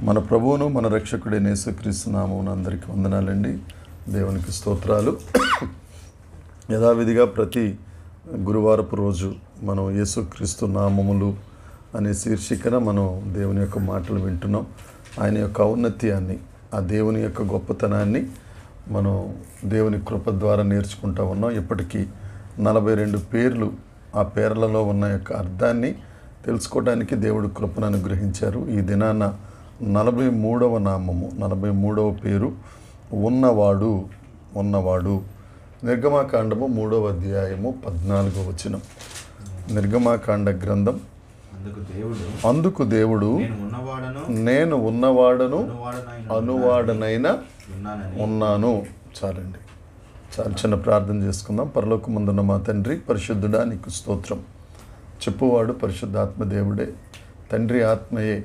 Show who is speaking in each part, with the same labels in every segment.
Speaker 1: మన ప్రభువును మన రక్షకుడైన యేసుక్రీస్తు నామమున అందరికీ వందనాలండి. దేవునికి స్తోత్రాలు. యథావిధిగా ప్రతి గురువారపు రోజు మనం యేసుక్రీస్తు నామములు అనే శీర్షికన మనం దేవుని యొక్క మాటలు వింటున్నాం. ఆయన యొక్క ఔన్నత్యాన్ని, ఆ దేవుని యొక్క గొప్పతనాన్ని మనం దేవుని కృప ద్వారా నేర్చుకుంటూ ఉన్నాం. ఇప్పటికీ 42 పేర్లు, ఆ పేర్లలో ఉన్న యొక్క అర్థాన్ని తెలుసుకోవడానికి దేవుడు కృపను అనుగ్రహించారు. ఈ దినాన 43వ నామము, 43వ పేరు ఉన్నవాడు. నిర్గమాకాండము 3వ అధ్యాయము 14వ వచనం. నిర్గమాకాండ గ్రంథం. అందుకు దేవుడు నేను ఉన్నవాడను, అనువాడనైనా ఉన్నాను. చాలండి, చాలా చిన్న ప్రార్థన చేసుకుందాం. పరలోకమందున్న మా తండ్రి, పరిశుద్ధుడా నీకు స్తోత్రం. చెప్పువాడు పరిశుద్ధాత్మ దేవుడే. తండ్రి ఆత్మయే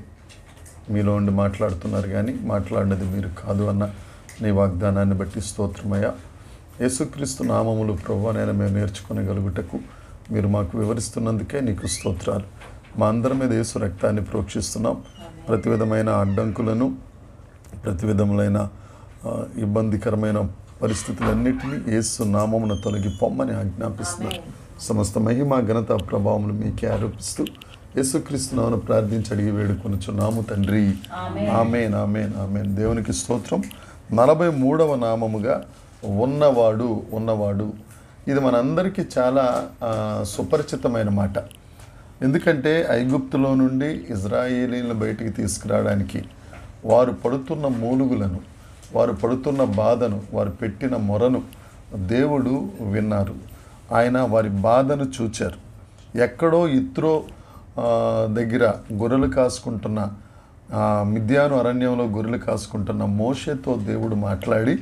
Speaker 1: మీలో ఉండి మాట్లాడుతున్నారు, కానీ మాట్లాడినది మీరు కాదు అన్న నీ వాగ్దానాన్ని బట్టి స్తోత్రమయ్యా. యేసుక్రీస్తు నామములు ప్రభువనైనా మేము నేర్చుకోగలుగుటకు మీరు మాకు వివరిస్తున్నందుకే నీకు స్తోత్రాలు. మా అందరి మీద యేసు రక్తాన్ని ప్రోక్షిస్తున్నాం. ప్రతి విధమైన అడ్డంకులను, ప్రతి విధములైన ఇబ్బందికరమైన పరిస్థితులన్నింటినీ యేసు నామమున తొలగి పొమ్మని ఆజ్ఞాపిస్తున్నాం. సమస్త మహిమ, ఘనత, ప్రభావములు మీకే ఆరోపిస్తూ యేసుక్రీస్తు నామమున ప్రార్థించి అడిగి వేడుకొనుచున్నాము తండ్రి. ఆమేన్, ఆమేన్, ఆమేన్. దేవునికి స్తోత్రం. 43వ నామముగా ఉన్నవాడు. ఇది మనందరికీ చాలా సుపరిచితమైన మాట. ఎందుకంటే ఐగుప్తులో నుండి ఇజ్రాయేలీలను బయటికి తీసుకురావడానికి వారు పడుతున్న మూలుగులను, వారు పడుతున్న బాధను, వారు పెట్టిన మొరను దేవుడు విన్నారు. ఆయన వారి బాధను చూచారు. ఎక్కడో ఇత్రో దగ్గర గొర్రెలు కాసుకుంటున్న, మిద్యాను అరణ్యంలో గొర్రెలు కాసుకుంటున్న మోషేతో దేవుడు మాట్లాడి,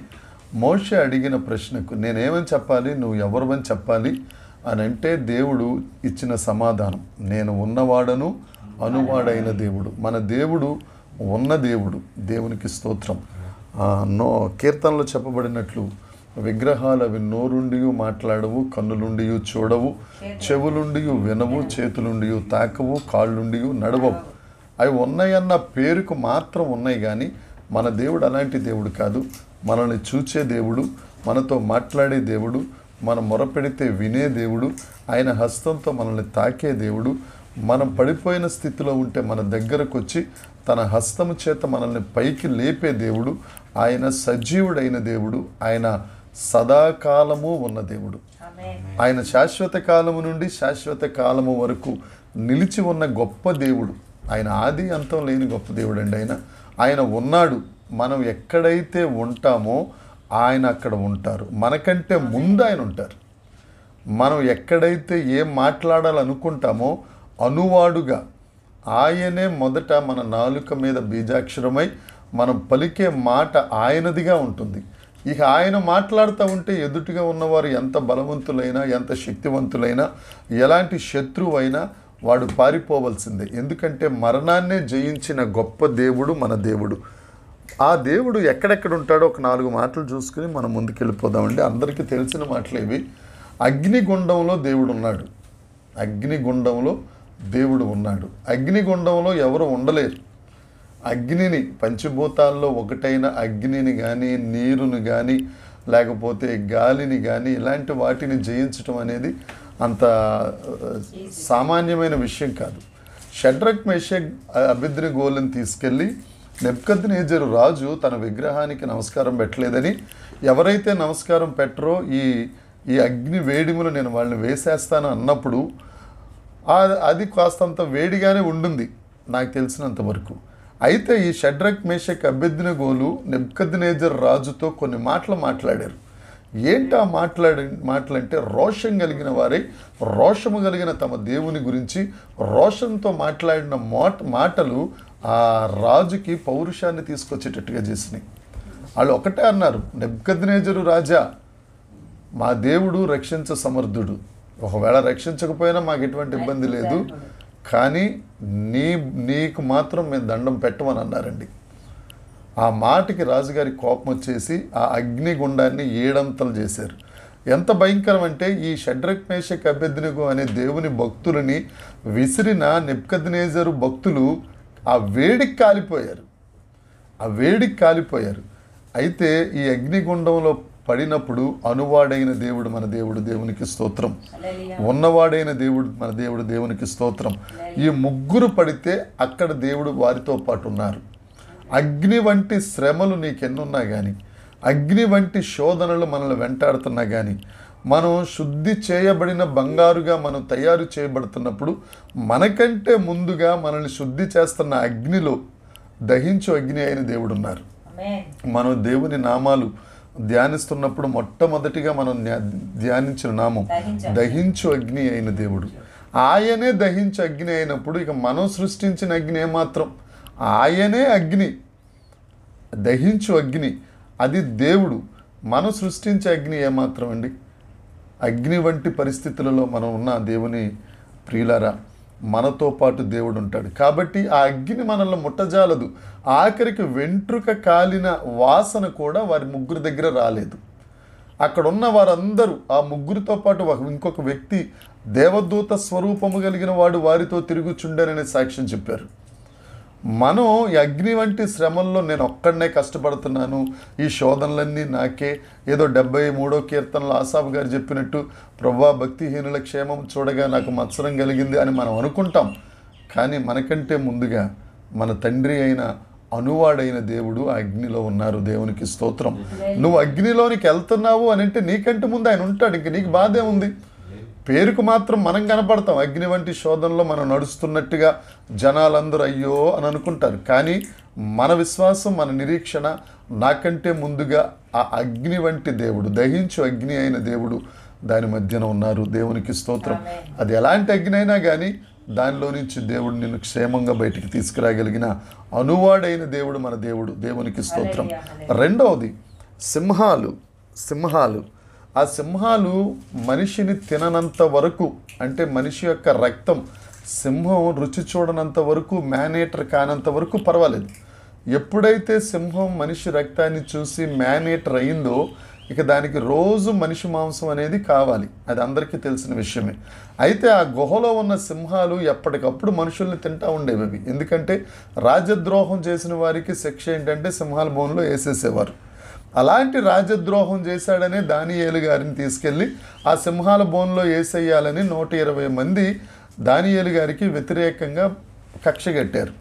Speaker 1: మోషే అడిగిన ప్రశ్నకు నేనేమని చెప్పాలి, నువ్వు ఎవరివని చెప్పాలి అని అంటే దేవుడు ఇచ్చిన సమాధానం, నేను ఉన్నవాడను, అనువాడైన దేవుడు. మన దేవుడు ఉన్న దేవుడు. దేవునికి స్తోత్రం. కీర్తనలో చెప్పబడినట్లు విగ్రహాలు అవి నోరుండి మాట్లాడవు, కన్నులుండి చూడవు, చెవులుండి వినవు, చేతులుండి తాకవు, కాళ్ళుండి నడవవు. అవి ఉన్నాయన్న పేరుకు మాత్రం ఉన్నాయి, కానీ మన దేవుడు అలాంటి దేవుడు కాదు. మనల్ని చూచే దేవుడు, మనతో మాట్లాడే దేవుడు, మనం మొరపెడితే వినే దేవుడు, ఆయన హస్తంతో మనల్ని తాకే దేవుడు, మనం పడిపోయిన స్థితిలో ఉంటే మన దగ్గరకు వచ్చి తన హస్తము చేత మనల్ని పైకి లేపే దేవుడు. ఆయన సజీవుడైన దేవుడు. ఆయన సదాకాలము ఉన్న దేవుడు. ఆయన శాశ్వత కాలము నుండి శాశ్వత కాలము వరకు నిలిచి ఉన్న గొప్ప దేవుడు. ఆయన ఆది అంతం లేని గొప్ప దేవుడు అండి. ఆయన ఉన్నాడు. మనం ఎక్కడైతే ఉంటామో ఆయన అక్కడ ఉంటారు. మనకంటే ముందు ఆయన ఉంటారు. మనం ఎక్కడైతే ఏం మాట్లాడాలనుకుంటామో అనువాడుగా ఆయనే మొదట మన నాలుక మీద బీజాక్షరమై మనం పలికే మాట ఆయనదిగా ఉంటుంది. ఇక ఆయన మాట్లాడుతూ ఉంటే ఎదుటిగా ఉన్నవారు ఎంత బలవంతులైనా, ఎంత శక్తివంతులైనా, ఎలాంటి శత్రువైనా వాడు పారిపోవలసిందే. ఎందుకంటే మరణాన్నే జయించిన గొప్ప దేవుడు మన దేవుడు. ఆ దేవుడు ఎక్కడెక్కడ ఉంటాడో ఒక 4 మాటలు చూసుకుని మనం ముందుకెళ్ళిపోదామండి. అందరికీ తెలిసిన మాటలేవి. అగ్నిగుండంలో దేవుడు ఉన్నాడు. అగ్నిగుండంలో దేవుడు ఉన్నాడు. అగ్నిగుండంలో ఎవరు ఉండలేరు. అగ్నిని, పంచభూతాల్లో ఒకటైన అగ్నిని కానీ, నీరుని కానీ, లేకపోతే గాలిని కానీ, ఇలాంటి వాటిని జయించడం అనేది అంత సామాన్యమైన విషయం కాదు. షడ్రక్, మేషక్, అబేద్నెగోలను తీసుకెళ్ళి నెబుకద్నెజరు రాజు తన విగ్రహానికి నమస్కారం పెట్టలేదని, ఎవరైతే నమస్కారం పెట్టరో ఈ అగ్ని వేడిములు నేను వాళ్ళని వేసేస్తాను అన్నప్పుడు అది కాస్తంత వేడిగానే ఉండింది నాకు తెలిసినంత వరకు. అయితే ఈ షడ్రక్, మేషక్, అబేద్నెగోలు నెబుకద్నెజరు రాజుతో కొన్ని మాటలు మాట్లాడారు. ఏంటి ఆ మాటలంటే రోషం కలిగిన వారే, రోషము కలిగిన తమ దేవుని గురించి రోషంతో మాట్లాడిన మాటలు ఆ రాజుకి పౌరుషాన్ని తీసుకొచ్చేటట్టుగా చేసినాయి. వాళ్ళు ఒకటే అన్నారు, నెబుకద్నెజరు రాజా, మా దేవుడు రక్షించ సమర్థుడు. ఒకవేళ రక్షించకపోయినా మాకు ఎటువంటి ఇబ్బంది లేదు, కానీ నీకు మాత్రం మేము దండం పెట్టమని అన్నారండి. ఆ మాటకి రాజుగారి కోపం వచ్చేసి ఆ అగ్నిగుండాన్ని 7 అంతలు చేశారు. ఎంత భయంకరం అంటే ఈ షడ్రక్, మేషక్, అబేద్నెగో అనే దేవుని భక్తులని విసిరిన నెబుకద్నెజరు భక్తులు ఆ వేడికి కాలిపోయారు. ఆ వేడికి కాలిపోయారు. అయితే ఈ అగ్నిగుండంలో పడినప్పుడు అనువాడైన దేవుడు మన దేవుడు, దేవునికి స్తోత్రం. ఉన్నవాడైన దేవుడు మన దేవుడు, దేవునికి స్తోత్రం. ఈ ముగ్గురు పడితే అక్కడ దేవుడు వారితో పాటు ఉన్నారు. అగ్ని వంటి శ్రమలు నీకెన్నున్నా కానీ, అగ్ని వంటి శోధనలు మనల్ని వెంటాడుతున్నా కానీ, మనం శుద్ధి చేయబడిన బంగారుగా మనం తయారు చేయబడుతున్నప్పుడు మనకంటే ముందుగా మనల్ని శుద్ధి చేస్తున్న అగ్నిలో దహించు అగ్ని అయిన దేవుడు ఉన్నారు. మనం దేవుని నామాలు ధ్యానిస్తున్నప్పుడు మొట్టమొదటిగా మనం ధ్యానించిన నామం దహించు అగ్ని అయిన దేవుడు. ఆయనే దహించు అగ్ని అయినప్పుడు ఇక మనం సృష్టించిన అగ్ని ఏమాత్రం? ఆయనే అగ్ని, దహించు అగ్ని, అది దేవుడు. మనం సృష్టించే అగ్ని ఏమాత్రం అండి? అగ్ని వంటి పరిస్థితులలో మనం ఉన్న దేవుని ప్రియులారా, మనతో పాటు దేవుడు ఉంటాడు. కాబట్టి ఆ అగ్ని మనల్ని ముట్టజాలదు. ఆఖరికి వెంట్రుక కాలిన వాసన కూడా వారి ముగ్గురు దగ్గర రాలేదు. అక్కడ ఉన్న వారందరూ ఆ ముగ్గురితో పాటు ఇంకొక వ్యక్తి దేవదూత స్వరూపము కలిగిన వాడు వారితో తిరుగుచుండనని సాక్ష్యం చెప్పారు. మనం ఈ అగ్ని వంటి శ్రమల్లో నేను ఒక్కడనే కష్టపడుతున్నాను, ఈ శోధనలన్నీ నాకే, ఏదో 73వ కీర్తనలో ఆసాపు గారు చెప్పినట్టు ప్రభువా భక్తిహీనుల క్షేమం చూడగా నాకు మత్సరం కలిగింది అని మనం అనుకుంటాం. కానీ మనకంటే ముందుగా మన తండ్రి అయిన అనువాడైన దేవుడు ఆ అగ్నిలో ఉన్నారు. దేవునికి స్తోత్రం. నువ్వు అగ్నిలోనికి వెళ్తున్నావు అని అంటే నీకంటే ముందు ఆయన ఉంటాడు. ఇంక నీకు బాధే ఉంది. పేరుకు మాత్రం మనం కనపడతాం. అగ్ని వంటి శోధనలో మనం నడుస్తున్నట్టుగా జనాలందరూ అయ్యో అని అనుకుంటారు. కానీ మన విశ్వాసం, మన నిరీక్షణ నాకంటే ముందుగా ఆ అగ్ని వంటి దేవుడు, దహించు అగ్ని అయిన దేవుడు దాని మధ్యన ఉన్నారు. దేవునికి స్తోత్రం. అది ఎలాంటి అగ్ని అయినా కానీ దానిలో నుంచి దేవుడు నిన్ను క్షేమంగా బయటికి తీసుకురాగలిగిన అనువాడైన దేవుడు మన దేవుడు. దేవునికి స్తోత్రం. రెండవది సింహాలు. ఆ సింహాలు మనిషిని తిననంత వరకు, అంటే మనిషి యొక్క రక్తం సింహం రుచి చూడనంత వరకు, మేనేటర్ కానంత వరకు పర్వాలేదు. ఎప్పుడైతే సింహం మనిషి రక్తాన్ని చూసి మేనేటర్ అయిందో ఇక దానికి రోజు మనిషి మాంసం అనేది కావాలి. అది అందరికీ తెలిసిన విషయమే. అయితే ఆ గుహలో ఉన్న సింహాలు ఎప్పటికప్పుడు మనుషుల్ని తింటూ ఉండేవి అవి. ఎందుకంటే రాజద్రోహం చేసిన వారికి శిక్ష ఏంటంటే సింహాల బోన్లో వేసేసేవారు. అలాంటి రాజద్రోహం చేశాడనే దానియేలు గారిని తీసుకెళ్ళి ఆ సింహాల బోన్లో వేసేయాలని 120 మంది దానియేలు గారికి వ్యతిరేకంగా కక్ష కట్టారు.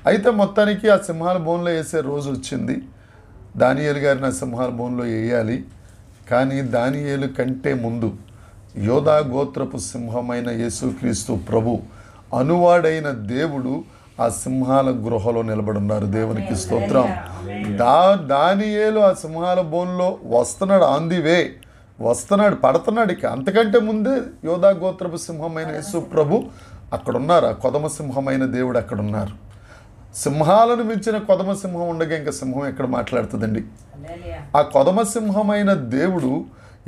Speaker 1: అయితే మొత్తానికి ఆ సింహాల బోన్లో వేసే రోజు వచ్చింది. దానియేలు గారిని ఆ సింహాల బోన్లో వేయాలి. కానీ దానియేలు కంటే ముందు యోధా గోత్రపు సింహమైన యేసుక్రీస్తు ప్రభు అనువాడైన దేవుడు ఆ సింహాల గృహలో నిలబడున్నారు. దేవునికి స్తోత్రం. దానియేలు ఆ సింహాల బోన్లో వస్తున్నాడు, ఆన్ ది వే వస్తున్నాడు, పడుతున్నాడు. ఇక అంతకంటే ముందే యోధా గోత్రపు సింహమైన యేసు ప్రభు అక్కడున్నారు. ఆ కొదమ సింహమైన దేవుడు అక్కడున్నారు. సింహాలను మించిన కొదమ సింహం ఉండగా ఇంకా సింహం ఎక్కడ మాట్లాడుతుందండి? ఆ కొదమ సింహమైన దేవుడు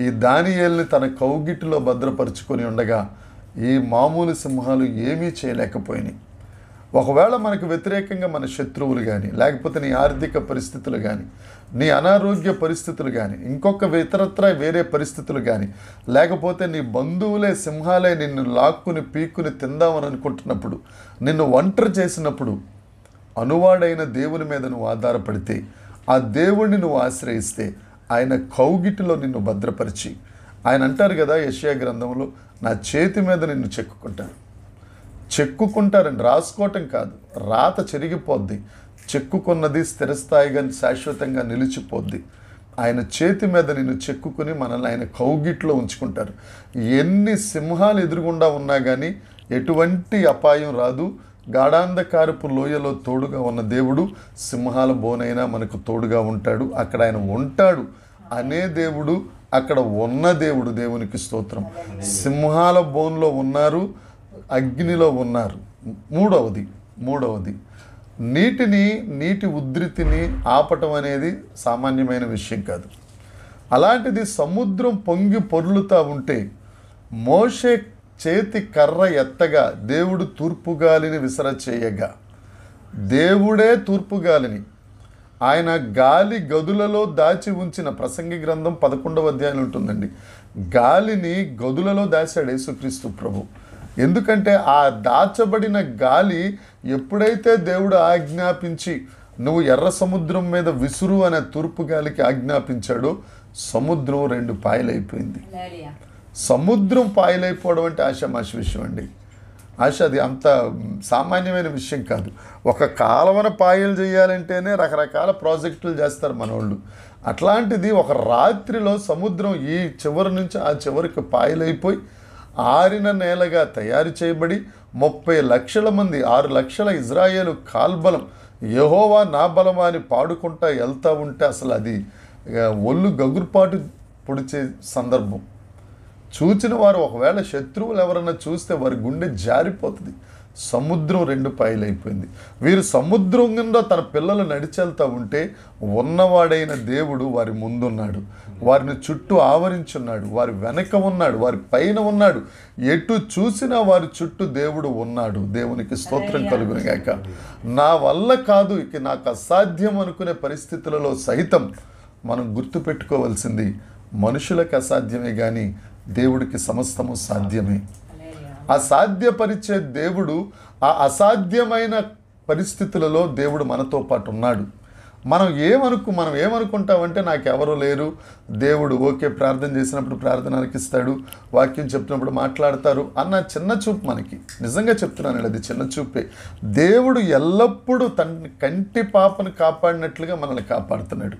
Speaker 1: ఈ దానియేలుని తన కౌగిటిలో భద్రపరుచుకొని ఉండగా ఈ మామూలు సింహాలు ఏమీ చేయలేకపోయినాయి. ఒకవేళ మనకు వ్యతిరేకంగా మన శత్రువులు కానీ, లేకపోతే నీ ఆర్థిక పరిస్థితులు కానీ, నీ అనారోగ్య పరిస్థితులు కానీ, ఇంకొక ఇతరత్ర వేరే పరిస్థితులు కానీ, లేకపోతే నీ బంధువులే సింహాలే నిన్ను లాక్కుని పీక్కుని తిందామని అనుకుంటున్నప్పుడు, నిన్ను ఒంటరి చేసినప్పుడు అనువాడైన దేవుని మీద నువ్వు ఆధారపడితే, ఆ దేవుడిని నువ్వు ఆశ్రయిస్తే ఆయన కౌగిటిలో నిన్ను భద్రపరిచి, ఆయన అంటారు కదా యెషయా గ్రంథంలో, నా చేతి మీద నిన్ను చెక్కుకుంటారండి. రాసుకోవటం కాదు, రాత చెరిగిపోద్ది. చెక్కుకున్నది స్థిరస్థాయిగా శాశ్వతంగా నిలిచిపోద్ది. ఆయన చేతి మీద నిన్ను చెక్కుకుని మనల్ని ఆయన కౌగిట్లో ఉంచుకుంటారు. ఎన్ని సింహాలు ఎదురుగుండా ఉన్నా కానీ ఎటువంటి అపాయం రాదు. గాఢాంధకారపు లోయలో తోడుగా ఉన్న దేవుడు సింహాల బోనైనా మనకు తోడుగా ఉంటాడు. అక్కడ ఆయన ఉంటాడు అనే దేవుడు అక్కడ ఉన్న దేవుడు. దేవునికి స్తోత్రం. సింహాల బోన్లో ఉన్నారు, అగ్నిలో ఉన్నారు. మూడవది నీటి ఉధృతిని ఆపటం అనేది సామాన్యమైన విషయం కాదు. అలాంటిది సముద్రం పొంగి పొర్లుతూ ఉంటే మోషే చేతి కర్ర ఎత్తగా దేవుడు తూర్పుగాలిని విసరచేయగా, దేవుడే తూర్పుగాలిని ఆయన గాలి గదులలో దాచి ఉంచిన, ప్రసంగి గ్రంథం 11వ అధ్యాయం ఉంటుందండి. గాలిని గదులలో దాచాడు యేసుక్రీస్తు ప్రభు. ఎందుకంటే ఆ దాచబడిన గాలి ఎప్పుడైతే దేవుడు ఆజ్ఞాపించి నువ్వు ఎర్ర సముద్రం మీద విసురు అనే తూర్పు గాలికి ఆజ్ఞాపించాడో సముద్రం 2 పాయలైపోయింది. సముద్రం పాయలైపోవడం అంటే ఆషామాషి విషయం అండి. అది అంత సామాన్యమైన విషయం కాదు. ఒక కాలువన పాయలు చేయాలంటేనే రకరకాల ప్రాజెక్టులు చేస్తారు మనోళ్ళు. అట్లాంటిది ఒక రాత్రిలో సముద్రం ఈ చివరి నుంచి ఆ చివరికి పాయలైపోయి ఆరిన నేలగా తయారు చేయబడి 30 లక్షల మంది 6 లక్షల ఇజ్రాయేలు కాల్బలం యెహోవా నా బలమా అని పాడుకుంటా వెళ్తూ ఉంటే అసలు అది ఒళ్ళు గగుర్పాటు పొడిచే సందర్భం. చూచిన వారు ఒకవేళ శత్రువులు ఎవరన్నా చూస్తే వారి గుండె జారిపోతుంది. సముద్రం 2 పాయలైపోయింది. వీరు సముద్రం కింద తన పిల్లలు నడిచెళ్తూ ఉంటే ఉన్నవాడైన దేవుడు వారి ముందున్నాడు, వారిని చుట్టూ ఆవరించున్నాడు, వారి వెనక ఉన్నాడు, వారి పైన ఉన్నాడు. ఎటు చూసినా వారి చుట్టూ దేవుడు ఉన్నాడు. దేవునికి స్తోత్రం కలుగునుగాక. నా వల్ల కాదు, ఇక నాకు అసాధ్యం అనుకునే పరిస్థితులలో సైతం మనం గుర్తుపెట్టుకోవాల్సింది మనుషులకు అసాధ్యమే కానీ దేవుడికి సమస్తము సాధ్యమే. అసాధ్యపరిచే దేవుడు ఆ అసాధ్యమైన పరిస్థితులలో దేవుడు మనతో పాటు ఉన్నాడు. మనం ఏమనుకుంటామంటే నాకెవరు లేరు, దేవుడు ఓకే ప్రార్థన చేసినప్పుడు ప్రార్థన ఆలకిస్తాడు, వాక్యం చెప్పినప్పుడు మాట్లాడతారు అన్న చిన్న చూపు మనకి. నిజంగా చెప్తున్నాను, అది చిన్న చూపే. దేవుడు ఎల్లప్పుడూ తన కంటి పాపను కాపాడినట్లుగా మనల్ని కాపాడుతున్నాడు.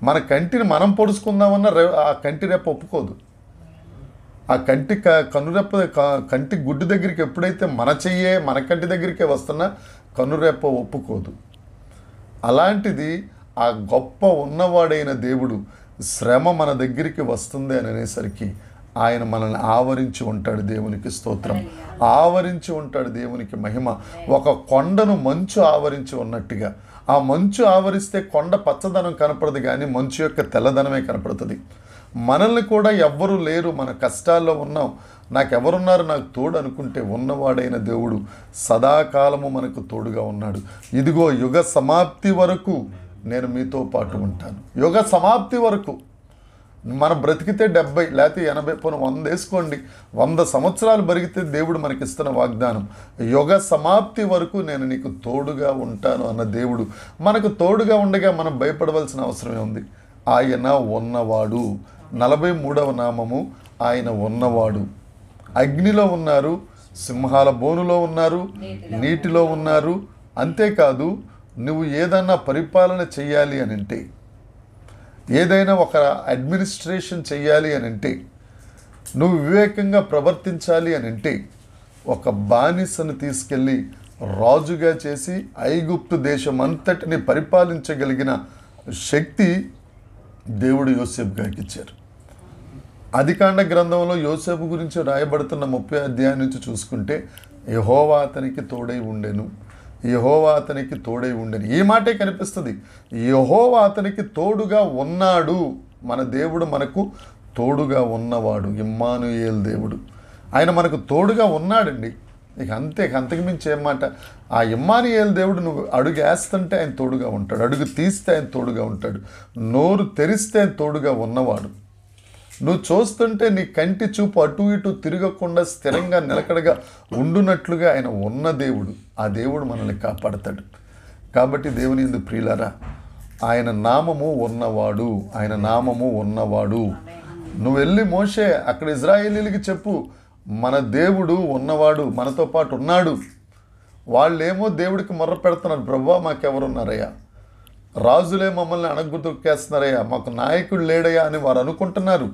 Speaker 1: మన కంటిని మనం పొడుచుకుందామన్నా ఆ కంటి రెప్ప ఒప్పుకోదు. ఆ కనురెప్ప కంటి గుడ్డు దగ్గరికి ఎప్పుడైతే మన కంటి దగ్గరికే వస్తున్నా కనురెప్ప ఒప్పుకోదు. అలాంటిది ఆ గొప్ప ఉన్నవాడైన దేవుడు శ్రమ మన దగ్గరికి వస్తుంది అని అనేసరికి ఆయన మనల్ని ఆవరించి ఉంటాడు. దేవునికి స్తోత్రం. ఆవరించి ఉంటాడు. దేవునికి మహిమ. ఒక కొండను మంచు ఆవరించి ఉన్నట్టుగా, ఆ మంచు ఆవరిస్తే కొండ పచ్చదనం కనపడదు కానీ మంచు యొక్క తెల్లదనమే కనపడుతుంది. మనల్ని కూడా ఎవ్వరూ లేరు, మన కష్టాల్లో ఉన్నాం, నాకెవరున్నారు నాకు తోడు అనుకుంటే ఉన్నవాడైన దేవుడు సదాకాలము మనకు తోడుగా ఉన్నాడు. ఇదిగో యుగ సమాప్తి వరకు నేను మీతో పాటు ఉంటాను. యుగ సమాప్తి వరకు. మనం బ్రతికితే 70 లేకపోతే 80 పోను 100 వేసుకోండి, 100 సంవత్సరాలు బరిగితే దేవుడు మనకిస్తున్న వాగ్దానం యుగ సమాప్తి వరకు నేను నీకు తోడుగా ఉంటాను అన్న దేవుడు మనకు తోడుగా ఉండగా మనం భయపడవలసిన అవసరమే ఉంది. ఆయన ఉన్నవాడు. 43వ నామము ఆయన ఉన్నవాడు. అగ్నిలో ఉన్నారు, సింహాల బోనులో ఉన్నారు, నీటిలో ఉన్నారు. అంతేకాదు, నువ్వు ఏదన్నా పరిపాలన చెయ్యాలి అని అంటే, ఏదైనా ఒక అడ్మినిస్ట్రేషన్ చెయ్యాలి అని అంటే, నువ్వు వివేకంగా ప్రవర్తించాలి అని అంటే, ఒక బానిసను తీసుకెళ్ళి రాజుగా చేసి ఐగుప్తు దేశం అంతటిని పరిపాలించగలిగిన శక్తి దేవుడు యోసేపు గారికి ఇచ్చారు. ఆదికాండ గ్రంథంలో యోసేపు గురించి రాయబడుతున్న 30వ అధ్యాయం నుంచి చూసుకుంటే యెహోవా అతనికి తోడై ఉండెను, యెహోవా అతనికి తోడై ఉండెను. ఈ మాటే కనిపిస్తుంది. యెహోవా అతనికి తోడుగా ఉన్నాడు. మన దేవుడు మనకు తోడుగా ఉన్నవాడు. ఇమ్మానుయేల్ దేవుడు. ఆయన మనకు తోడుగా ఉన్నాడండి. ఇక అంతకు మించి ఏమాట. ఆ ఇమ్మానుయేల్ దేవుడు నువ్వు అడుగు వేస్తుంటే ఆయన తోడుగా ఉంటాడు, అడుగు తీస్తే ఆయన తోడుగా ఉంటాడు, నోరు తెరిస్తే ఆయన తోడుగా ఉన్నవాడు. నువ్వు చూస్తుంటే నీ కంటి చూపు అటు ఇటు తిరగకుండా స్థిరంగా నిలకడగా ఉండునట్లుగా ఆయన ఉన్న దేవుడు. ఆ దేవుడు మనల్ని కాపాడతాడు. కాబట్టి దేవుని యందు ప్రియులారా, ఆయన నామము ఉన్నవాడు, ఆయన నామము ఉన్నవాడు. నువ్వు వెళ్ళి మోషే అక్కడ ఇజ్రాయేలీలకి చెప్పు, మన దేవుడు ఉన్నవాడు, మనతో పాటు ఉన్నాడు. వాళ్ళేమో దేవుడికి మొర్ర పెడుతున్నారు, ప్రభువా మాకెవరున్నారయ్యా, రాజులే మమ్మల్ని అణగదొక్కేస్తున్నారయ్యా, మాకు నాయకుడు లేడయ్యా అని వారు అనుకుంటున్నారు.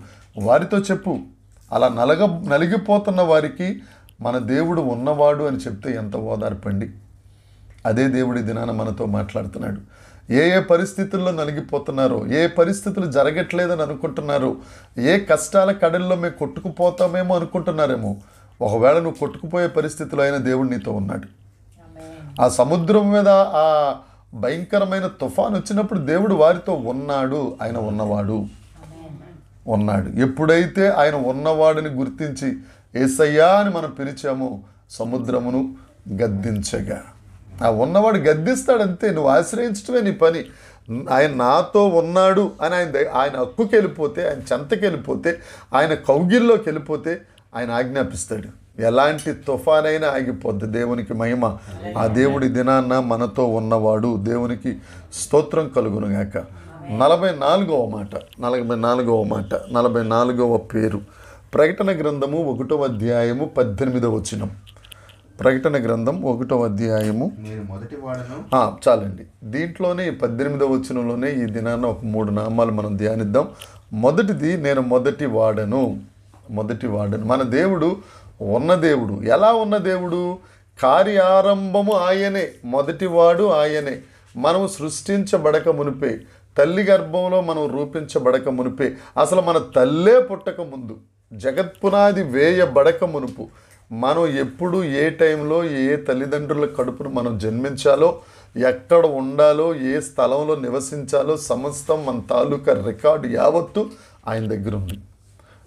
Speaker 1: వారితో చెప్పు. అలా నలిగిపోతున్న వారికి మన దేవుడు ఉన్నవాడు అని చెప్తే ఎంత ఓదార్పండి. అదే దేవుడి దినాన మనతో మాట్లాడుతున్నాడు. ఏ పరిస్థితుల్లో నలిగిపోతున్నారో, ఏ పరిస్థితులు జరగట్లేదని అనుకుంటున్నారో, ఏ కష్టాల కడల్లో మేము కొట్టుకుపోతామేమో అనుకుంటున్నారేమో, ఒకవేళ నువ్వు కొట్టుకుపోయే పరిస్థితిలో అయినా దేవుడు నీతో ఉన్నాడు. ఆ సముద్రం మీద ఆ భయంకరమైన తుఫాను వచ్చినప్పుడు దేవుడు వారితో ఉన్నాడు. ఆయన ఉన్నవాడు ఉన్నాడు. ఎప్పుడైతే ఆయన ఉన్నవాడిని గుర్తించి యేసయ్యా అని మనం పిలిచామో సముద్రమును గద్దించగా, ఆ ఉన్నవాడు గద్దిస్తాడంతే. నువ్వు ఆశ్రయించడమే నీ పని. ఆయన నాతో ఉన్నాడు అని ఆయన హక్కుకి వెళ్ళిపోతే, ఆయన చెంతకి వెళ్ళిపోతే, ఆయన కౌగిల్లోకి వెళ్ళిపోతే ఆయన ఆజ్ఞాపిస్తాడు. ఎలాంటి తుఫానైనా ఆగిపోద్ది. దేవునికి మహిమ. ఆ దేవుడి దినాన్న మనతో ఉన్నవాడు. దేవునికి స్తోత్రం కలుగునుగాక. 44వ మాట 44వ పేరు ప్రకటన గ్రంథము 1వ అధ్యాయము 18వ వచనం. ప్రకటన గ్రంథం 1వ అధ్యాయము చాలండి. దీంట్లోనే 18వ వచనంలోనే ఈ దినాన్న ఒక 3 నామాలు మనం ధ్యానిద్దాం. మొదటిది, నేను మొదటి వాడను. మన దేవుడు ఉన్న దేవుడు. ఎలా ఉన్న దేవుడు? కార్యారంభము ఆయనే, మొదటివాడు ఆయనే. మనము సృష్టించబడక మునిపే, తల్లి గర్భంలో మనం రూపించబడక మునిపే, అసలు మన తల్లే పుట్టక ముందు, జగత్పునాది వేయబడక మునుపు, మనం ఎప్పుడు ఏ టైంలో ఏ తల్లిదండ్రుల కడుపును మనం జన్మించాలో, ఎక్కడ ఉండాలో, ఏ స్థలంలో నివసించాలో సమస్తం మన తాలూకా రికార్డు యావత్తు ఆయన దగ్గర ఉంది.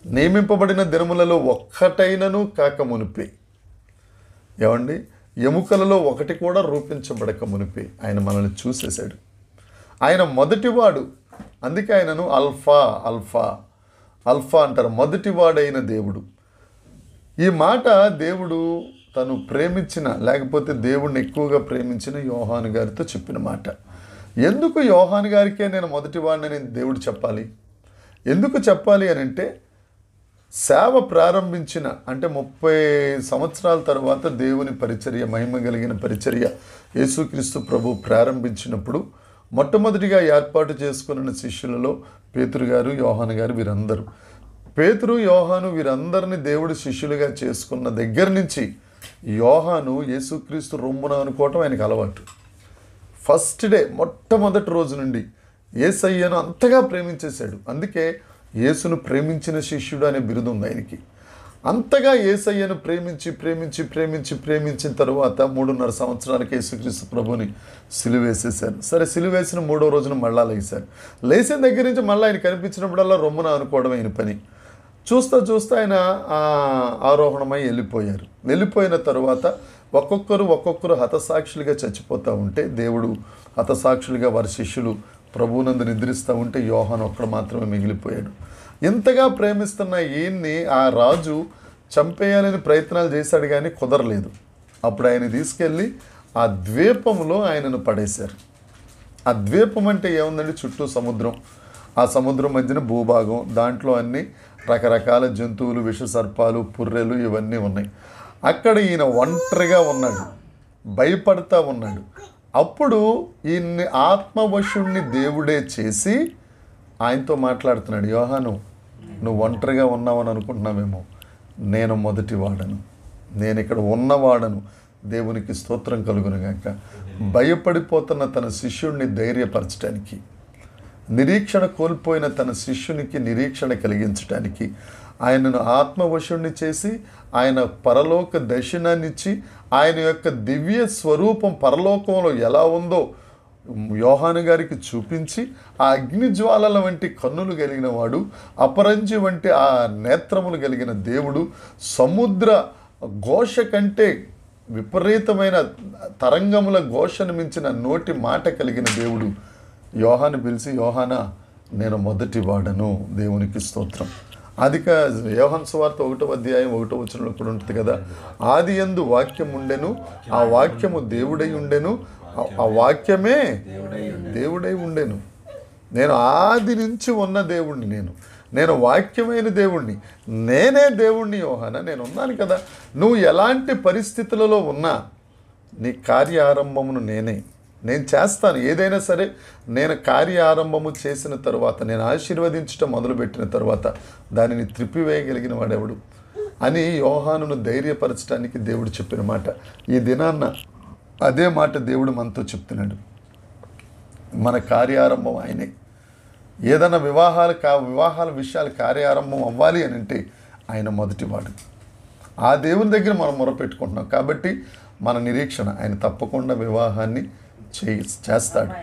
Speaker 1: నియమింపబడిన దినములలో ఒక్కటైనను కాక మునిపే, ఏమండి, ఎముకలలో ఒకటి కూడా రూపించబడక మునిపే ఆయన మనల్ని చూసేశాడు. ఆయన మొదటివాడు. అందుకే ఆయనను అల్ఫా అంటారు, మొదటివాడైన దేవుడు. ఈ మాట దేవుడు తను ప్రేమించిన, లేకపోతే దేవుడిని ఎక్కువగా ప్రేమించిన యోహాను గారితో చెప్పిన మాట. ఎందుకు యోహాను గారికే నేను మొదటివాడిని దేవుడు చెప్పాలి? ఎందుకు చెప్పాలి అని అంటే, సేవ ప్రారంభించిన అంటే 30 సంవత్సరాల తర్వాత దేవుని పరిచర్య, మహిమ కలిగిన పరిచర్య యేసుక్రీస్తు ప్రభు ప్రారంభించినప్పుడు మొట్టమొదటిగా ఏర్పాటు చేసుకున్న శిష్యులలో పేతురు గారు, యోహాను గారు, వీరందరూ. పేతురు, యోహాను వీరందరినీ దేవుడు శిష్యులుగా చేసుకున్న దగ్గర నుంచి యోహాను యేసుక్రీస్తు రొమ్మున అనుకోవటం ఆయనకు అలవాటు. ఫస్ట్ డే, మొట్టమొదటి రోజు నుండి యేసయ్యను అంతగా ప్రేమించేశాడు. అందుకే యేసును ప్రేమించిన శిష్యుడు అనే బిరుదు ఉంది ఆయనకి. అంతగా యేసయ్యను ప్రేమించిన తరువాత 3.5 సంవత్సరాలకి యేసుక్రీస్తు ప్రభుని సిలువేసేశారు. సరే, సిలువేసిన 3వ రోజున మళ్ళా లేచారు. లేచిన దగ్గర నుంచి మళ్ళీ ఆయన కనిపించినప్పుడల్లా రొమ్మున అనుకోవడం ఆయన పని. చూస్తా ఆయన ఆరోహణమై వెళ్ళిపోయారు. వెళ్ళిపోయిన తరువాత ఒక్కొక్కరు హతసాక్షులుగా చచ్చిపోతూ ఉంటే, దేవుడు హతసాక్షులుగా వారి శిష్యులు ప్రభువునందు నిద్రిస్తూ ఉంటే యోహాను ఒక్కడు మాత్రమే మిగిలిపోయాడు. ఇంతగా ప్రేమిస్తున్న ఈయన్ని ఆ రాజు చంపేయాలని ప్రయత్నాలు చేశాడు, కానీ కుదరలేదు. అప్పుడు ఆయన తీసుకెళ్ళి ఆ ద్వీపంలో ఆయనను పడేశారు. ఆ ద్వీపం అంటే ఏముందండి? చుట్టూ సముద్రం, ఆ సముద్రం మధ్యన భూభాగం, దాంట్లో అన్ని రకరకాల జంతువులు, విషసర్పాలు, పుర్రెలు ఇవన్నీ ఉన్నాయి. అక్కడ ఈయన ఒంటరిగా ఉన్నాడు, భయపడతా ఉన్నాడు. అప్పుడు ఈయన్ని ఆత్మవశుణ్ణి దేవుడే చేసి ఆయనతో మాట్లాడుతున్నాడు. యోహాను, నువ్వు ఒంటరిగా ఉన్నావని అనుకుంటున్నావేమో, నేను మొదటి వాడను, నేను ఇక్కడ ఉన్నవాడను. దేవునికి స్తోత్రం కలుగునుగాక. భయపడిపోతున్న తన శిష్యుడిని ధైర్యపరచడానికి, నిరీక్షణ కోల్పోయిన తన శిష్యునికి నిరీక్షణ కలిగించడానికి ఆయనను ఆత్మవశుణ్ణి చేసి, ఆయన పరలోక దర్శనాన్నిచ్చి, ఆయన యొక్క దివ్య స్వరూపం పరలోకంలో ఎలా ఉందో యోహాను గారికి చూపించి, ఆ అగ్నిజ్వాలల వంటి కన్నులు కలిగిన వాడు, అపరంజి వంటి ఆ నేత్రములు కలిగిన దేవుడు, సముద్ర ఘోష కంటే విపరీతమైన తరంగముల ఘోషను మించిన నోటి మాట కలిగిన దేవుడు యోహాను పిలిచి, యోహానా, నేను మొదటి వాడను. దేవునికి స్తోత్రం. అదిక యోహాను సువార్త 1వ అధ్యాయం 1వ వచనంలో కూడా ఉంటుంది కదా, ఆది యందు వాక్యం ఉండెను, ఆ వాక్యము దేవుడై ఉండెను, ఆ వాక్యమే దేవుడై ఉండెను. నేను ఆది నుంచి ఉన్న దేవుణ్ణి, నేను వాక్యమైన దేవుణ్ణి, నేనే దేవుణ్ణి. యోహానా, నేను ఉన్నాను కదా. నువ్వు ఎలాంటి పరిస్థితులలో ఉన్నా నీ కార్యారంభమును నేను చేస్తాను. ఏదైనా సరే నేను కార్యారంభము చేసిన తరువాత, నేను ఆశీర్వదించటం మొదలుపెట్టిన తర్వాత దానిని త్రిప్పివేయగలిగిన వాడెవడు అని యోహానును ధైర్యపరచడానికి దేవుడు చెప్పిన మాట. ఈ దినాన్న అదే మాట దేవుడు మనతో చెప్తున్నాడు. మన కార్యారంభం ఆయనే. ఏదైనా వివాహాల విషయాలు కార్యారంభం అవ్వాలి అని అంటే ఆయన మొదటివాడు. ఆ దేవుని దగ్గర మనం మొరపెట్టుకుంటున్నాం కాబట్టి మన నిరీక్షణ ఆయన తప్పకుండా వివాహాన్ని చేస్తాడు.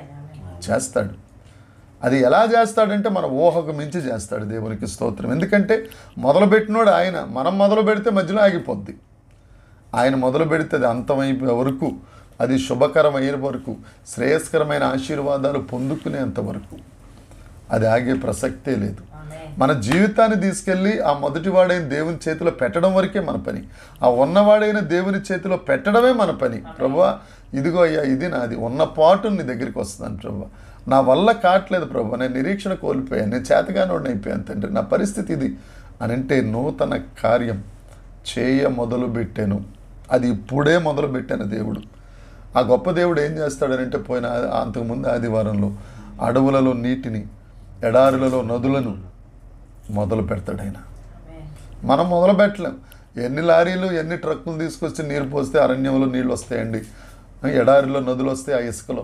Speaker 1: అది ఎలా చేస్తాడంటే మన ఊహకు మించి చేస్తాడు. దేవునికి స్తోత్రం. ఎందుకంటే మొదలుపెట్టినోడు ఆయన. మనం మొదలు పెడితే మధ్యలో ఆగిపోద్ది. ఆయన మొదలు పెడితే అది అంతమైపోయే వరకు, అది శుభకరమైన వరకు, శ్రేయస్కరమైన ఆశీర్వాదాలు పొందుకునేంత వరకు అది ఆగే ప్రసక్తే లేదు. మన జీవితాన్ని తీసుకెళ్ళి ఆ మొదటివాడైన దేవుని చేతిలో పెట్టడం వరకే మన పని. ఆ ఉన్నవాడైన దేవుని చేతిలో పెట్టడమే మన పని. ప్రభువా ఇదిగో అయ్యా ఇది నాది, ఉన్న పాటు నీ దగ్గరికి వస్తున్నాను ప్రభువా, నా వల్ల కావట్లేదు ప్రభువా, నేను నిరీక్షణ కోల్పోయాను, నేను చేతగానోడిని అయిపోయాను తండ్రి, నా పరిస్థితి ఇది అని అంటే నూతన కార్యం మొదలుపెట్టాను. అది ఇప్పుడే మొదలుపెట్టాను దేవుడు. ఆ గొప్ప దేవుడు ఏం చేస్తాడనంటే పోయిన అంతకుముందు ఆదివారంలో అడవులలో నీటిని, ఎడారులలో నదులను మొదలు పెడతాడు ఆయన. మనం మొదలు పెట్టలేం. ఎన్ని లారీలు ఎన్ని ట్రక్కులు తీసుకొచ్చి నీరు పోస్తే అరణ్యంలో నీళ్ళు వస్తాయండి, ఎడారిలో నదులు వస్తాయి ఆ ఇసుకలో.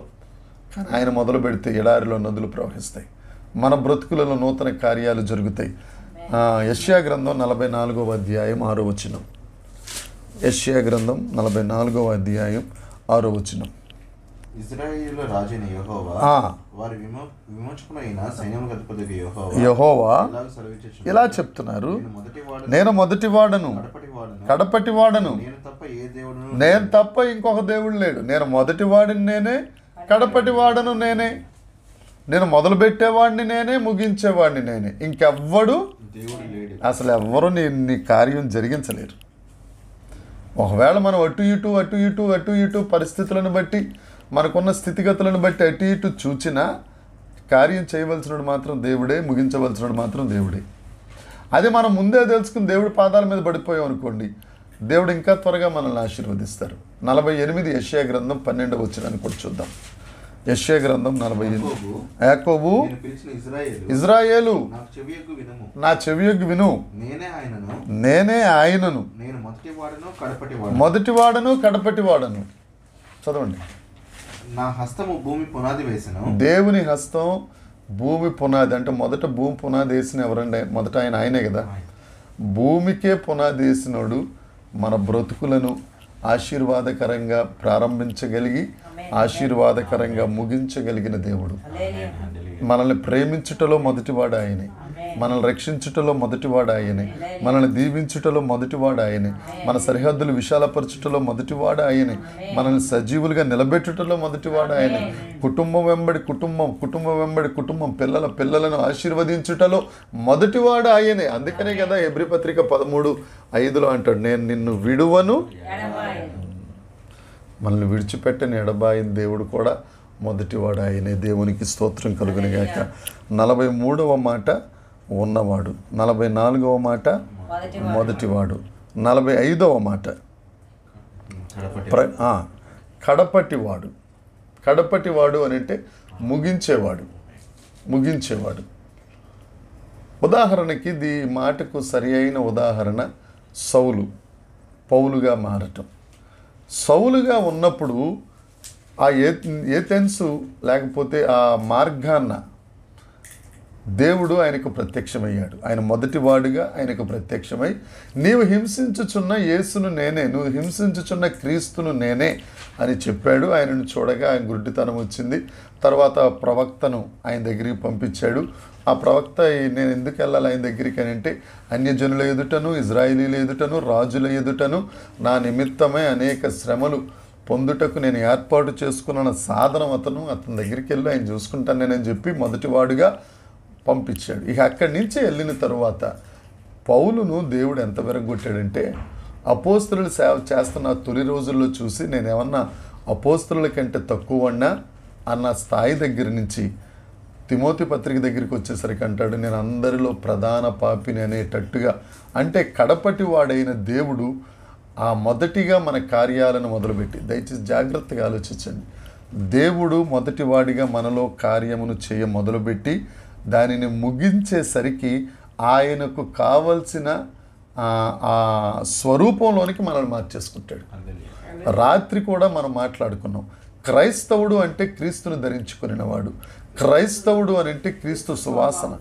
Speaker 1: కానీ ఆయన మొదలు పెడితే ఎడారిలో నదులు ప్రవహిస్తాయి, మన బ్రతుకులలో నూతన కార్యాలు జరుగుతాయి. యెషయా గ్రంథం 44వ అధ్యాయం 6వ వచనం. యెషయా గ్రంథం 44వ అధ్యాయం 6వ వచనం.
Speaker 2: ఇశ్రాయేలు రాజైన యెహోవా వారి విమోచకుడైన సైన్యములకు అధిపతియగు
Speaker 1: యెహోవా ఇలా చెప్తున్నారు, నేను మొదటివాడను కడపటివాడను, నేను తప్ప ఇంకొక దేవుడు లేడు. నేను మొదటివాడిని నేనే, కడపటివాడను నేనే, నేను మొదలు పెట్టేవాడిని నేనే, ముగించేవాడిని నేనే. ఇంకెవ్వడు అసలు ఎవ్వరూ నీ కార్యం జరిగించలేరు. ఒకవేళ మనం అటు ఇటు పరిస్థితులను బట్టి, మనకున్న స్థితిగతులను బట్టి అటు ఇటు చూచినా కార్యం చేయవలసినడు మాత్రం దేవుడే, ముగించవలసినడు మాత్రం దేవుడే. అది మనం ముందే తెలుసుకుని దేవుడి పాదాల మీద పడిపోయాం అనుకోండి, దేవుడు ఇంకా త్వరగా మనల్ని ఆశీర్వదిస్తారు. 48 యెషయా గ్రంథం 12వ వచనాన్ని కూడా చూద్దాం. యెషయా గ్రంథం 48. యాకోబు ఇజ్రాయేలు నా చెవియొగ్గి విను, నేనే ఆయనను, మొదటివాడను కడపటివాడను. చదవండి.
Speaker 2: నా హస్తము భూమి పునాది వేసెను.
Speaker 1: దేవుని హస్తం భూమి పునాది అంటే మొదట భూమి పునాది వేసిన ఎవరండి? మొదట ఆయనే కదా. భూమికే పునాది వేసినోడు మన బ్రతుకులను ఆశీర్వాదకరంగా ప్రారంభించగలిగి ఆశీర్వాదకరంగా ముగించగలిగిన దేవుడు. మనల్ని ప్రేమించుటలో మొదటివాడు ఆయనే, మనల్ని రక్షించుటలో మొదటివాడు ఆయనే, మనల్ని దీవించుటలో మొదటివాడు ఆయనే, మన సరిహద్దులు విశాలపరచుటలో మొదటివాడు ఆయనే, మనల్ని సజీవులుగా నిలబెట్టుటలో మొదటివాడు ఆయనే, కుటుంబం వెంబడి కుటుంబం పిల్లలను ఆశీర్వదించుటలో మొదటివాడు ఆయనే. అందుకనే కదా హెబ్రీ పత్రిక 13:5 అంటాడు, నేను నిన్ను విడువను, మనల్ని విడిచిపెట్టని ఎడబాయిన దేవుడు కూడా మొదటివాడు ఆయనే. దేవునికి స్తోత్రం కలుగునుగాక. 43వ మాట ఉన్నవాడు, 44వ మాట మొదటివాడు, 45వ మాట కడపటివాడు అని అంటే ముగించేవాడు. ఉదాహరణకి ఈ మాటకు సరి అయిన ఉదాహరణ పౌలుగా మారటం. సౌలుగా ఉన్నప్పుడు ఆ ఏథెన్సు లేకపోతే ఆ మార్గాన్న దేవుడు ఆయనకు ప్రత్యక్షమయ్యాడు. ఆయన మొదటివాడుగా ఆయనకు ప్రత్యక్షమై, నీవు హింసించుచున్న యేసును నేనే, నువ్వు హింసించుచున్న క్రీస్తును నేనే అని చెప్పాడు. ఆయనను చూడగా ఆయన గుడ్డితనం వచ్చింది. తర్వాత ప్రవక్తను ఆయన దగ్గరికి పంపించాడు. ఆ ప్రవక్త నేను ఎందుకు వెళ్ళాలి ఆయన దగ్గరికి అని అంటే, అన్యజనుల ఎదుటను, ఇజ్రాయేలీల ఎదుటను, రాజుల ఎదుటను నా నిమిత్తమై అనేక శ్రమలు పొందుటకు నేను ఏర్పాటు చేసుకున్న సాధనం అతని దగ్గరికి వెళ్ళి ఆయన చూసుకుంటాను నేనని చెప్పి మొదటివాడుగా పంపించాడు. ఇక అక్కడి నుంచి వెళ్ళిన తరువాత పౌలును దేవుడు ఎంత విరగొట్టాడంటే, అపోస్తలులు సేవ చేస్తున్న తొలి రోజుల్లో చూసి నేనేమన్నా అపోస్తలుల కంటే తక్కువన్నా అన్న స్థాయి దగ్గర నుంచి తిమోతి పత్రిక దగ్గరికి వచ్చేసరికి అంటాడు, నేను అందరిలో ప్రధాన పాపిని అనేటట్టుగా. అంటే కడపటి వాడైన దేవుడు ఆ మొదటిగా మన కార్యాలను మొదలుపెట్టి, దయచేసి జాగ్రత్తగా ఆలోచించండి, దేవుడు మొదటివాడిగా మనలో కార్యమును మొదలుపెట్టి దానిని ముగించేసరికి ఆయనకు కావలసిన ఆ స్వరూపంలోనికి మనల్ని మార్చేసుకుంటాడు. రాత్రి కూడా మనం మాట్లాడుకున్నాం, క్రైస్తవుడు అంటే క్రీస్తును ధరించుకునేవాడు, క్రైస్తవుడు అని అంటే క్రీస్తు సువాసన,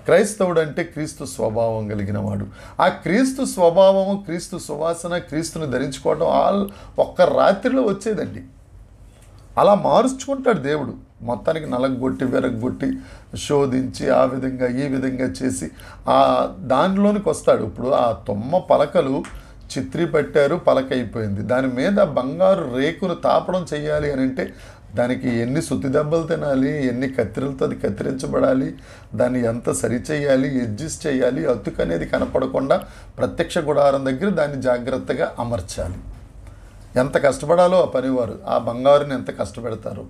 Speaker 1: క్రైస్తవుడు అంటే క్రీస్తు స్వభావం కలిగిన వాడు. ఆ క్రీస్తు స్వభావము, క్రీస్తు సువాసన, క్రీస్తును ధరించుకోవడం ఒక్క రాత్రిలో వచ్చేదండి. అలా మార్చుకుంటాడు దేవుడు. మొత్తానికి నలగొట్టి వెరగొట్టి శోధించి ఆ విధంగా ఈ విధంగా చేసి దానిలోనికి వస్తాడు. ఇప్పుడు ఆ తొమ్మ పలకలు చిత్రీ పట్టారు, పలక అయిపోయింది. దాని మీద బంగారు రేకును తాపడం చేయాలి అని అంటే దానికి ఎన్ని సుత్తి దెబ్బలు తినాలి, ఎన్ని కత్తిరలతో అది కత్తిరించబడాలి, దాన్ని ఎంత సరిచేయాలి, అడ్జస్ట్ చేయాలి, అతుకు అనేది కనపడకుండా ప్రత్యక్ష గుడారం దగ్గర దాన్ని జాగ్రత్తగా అమర్చాలి. ఎంత కష్టపడాలో ఆ పనివారు ఆ బంగారుని ఎంత కష్టపెడతారో.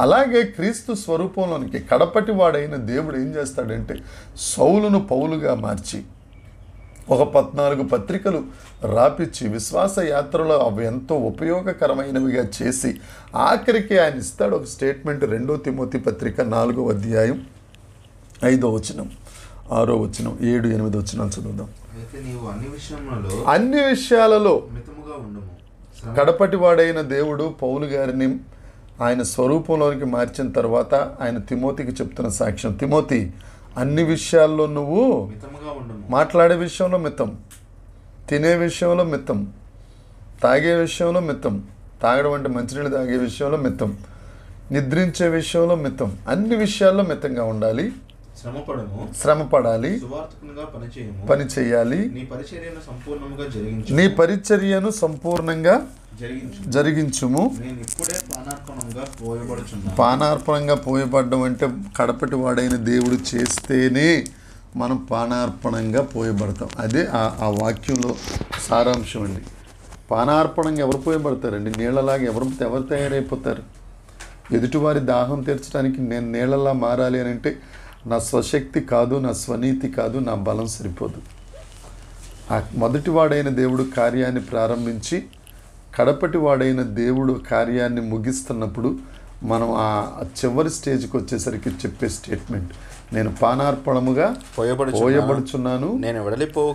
Speaker 1: అలాగే క్రీస్తు స్వరూపంలోనికి కడపటి వాడైన దేవుడు ఏం చేస్తాడంటే సౌలును పౌలుగా మార్చి ఒక 14 పత్రికలు రాపిచ్చి విశ్వాస యాత్రలో అవి ఎంతో ఉపయోగకరమైనవిగా చేసి ఆఖరికి ఆయన ఇస్తాడు ఒక స్టేట్మెంట్. 2 తిమోతి పత్రిక 4వ అధ్యాయం 5వ వచనం, 6వ వచనం, 7, 8 వచనాలు చదువుదాం. అన్ని విషయాలలో కడపటి వాడైన దేవుడు పౌలు గారిని ఆయన స్వరూపంలోనికి మార్చిన తర్వాత ఆయన తిమోతికి చెప్తున్న సాక్ష్యం, తిమోతి అన్ని విషయాల్లో నువ్వు మాట్లాడే విషయంలో మితం, తినే విషయంలో మితం, తాగే విషయంలో మితం, తాగడం అంటే మంచినీళ్ళు తాగే విషయంలో మితం, నిద్రించే విషయంలో మితం, అన్ని విషయాల్లో మితంగా ఉండాలి, శ్రమపడాలి, పని చేయాలి, నీ పరిచర్యను సంపూర్ణంగా జరిగించుము. పానార్పణంగా పోయబడ్డం అంటే కడపటి వాడైన దేవుడు చేస్తేనే మనం పానార్పణంగా పోయబడతాం. అదే ఆ వాక్యంలో సారాంశం అండి. పానార్పణంగా ఎవరు పోయబడతారండి? నీళ్ళలాగా ఎవరు తయారైపోతారు? ఎదుటివారి దాహం తీర్చడానికి నేను నీళ్ళలా మారాలి అని అంటే నా స్వశక్తి కాదు, నా స్వనీతి కాదు, నా బలం సరిపోదు. ఆ మొదటి వాడైన దేవుడు కార్యాన్ని ప్రారంభించి కడపటి వాడైన దేవుడు కార్యాన్ని ముగిస్తున్నప్పుడు మనం ఆ చివరి స్టేజ్కి వచ్చేసరికి చెప్పే స్టేట్మెంట్, నేను పానార్పణముగా పోయబడుచున్నాను,
Speaker 2: నేను
Speaker 1: వెళ్ళిపోయే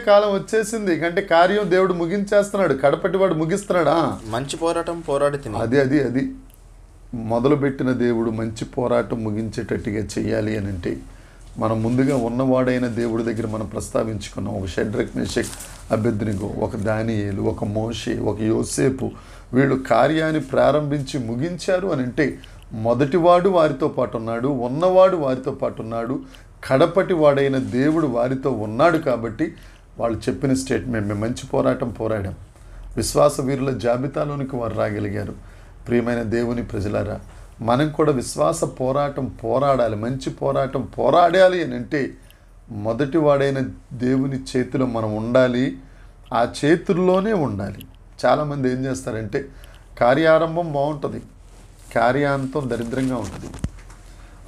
Speaker 1: కాలం వచ్చేసింది. అంటే కార్యం దేవుడు ముగించేస్తున్నాడు, కడపటి వాడు ముగిస్తున్నాడా?
Speaker 2: మంచి పోరాటం పోరాడి
Speaker 1: అది మొదలుపెట్టిన దేవుడు మంచి పోరాటం ముగించేటట్టుగా చెయ్యాలి అని అంటే మనం ముందుగా ఉన్నవాడైన దేవుడి దగ్గర మనం ప్రస్తావించుకున్నాం. ఒక షడ్రక్, మేషక్, అబేద్నెగో, ఒక దానియేలు, ఒక మోషే, ఒక యోసేపు, వీళ్ళు కార్యాన్ని ప్రారంభించి ముగించారు అని అంటే మొదటివాడు వారితో పాటు ఉన్నాడు, ఉన్నవాడు వారితో పాటు ఉన్నాడు, కడపటి వాడైన దేవుడు వారితో ఉన్నాడు. కాబట్టి వాళ్ళు చెప్పిన స్టేట్మెంట్, మేము మంచి పోరాటం పోరాడాం, విశ్వాస వీరుల జాబితాలోనికి వారు రాగలిగారు. ప్రియమైన దేవుని ప్రజలారా, మనం కూడా విశ్వాస పోరాటం పోరాడాలి, మంచి పోరాటం పోరాడాలి అని అంటే మొదటి వాడైన దేవుని చేతిలో మనం ఉండాలి, ఆ చేతుల్లోనే ఉండాలి. చాలామంది ఏం చేస్తారంటే కార్యారంభం బాగుంటుంది, కార్యాంతం దరిద్రంగా ఉంటుంది.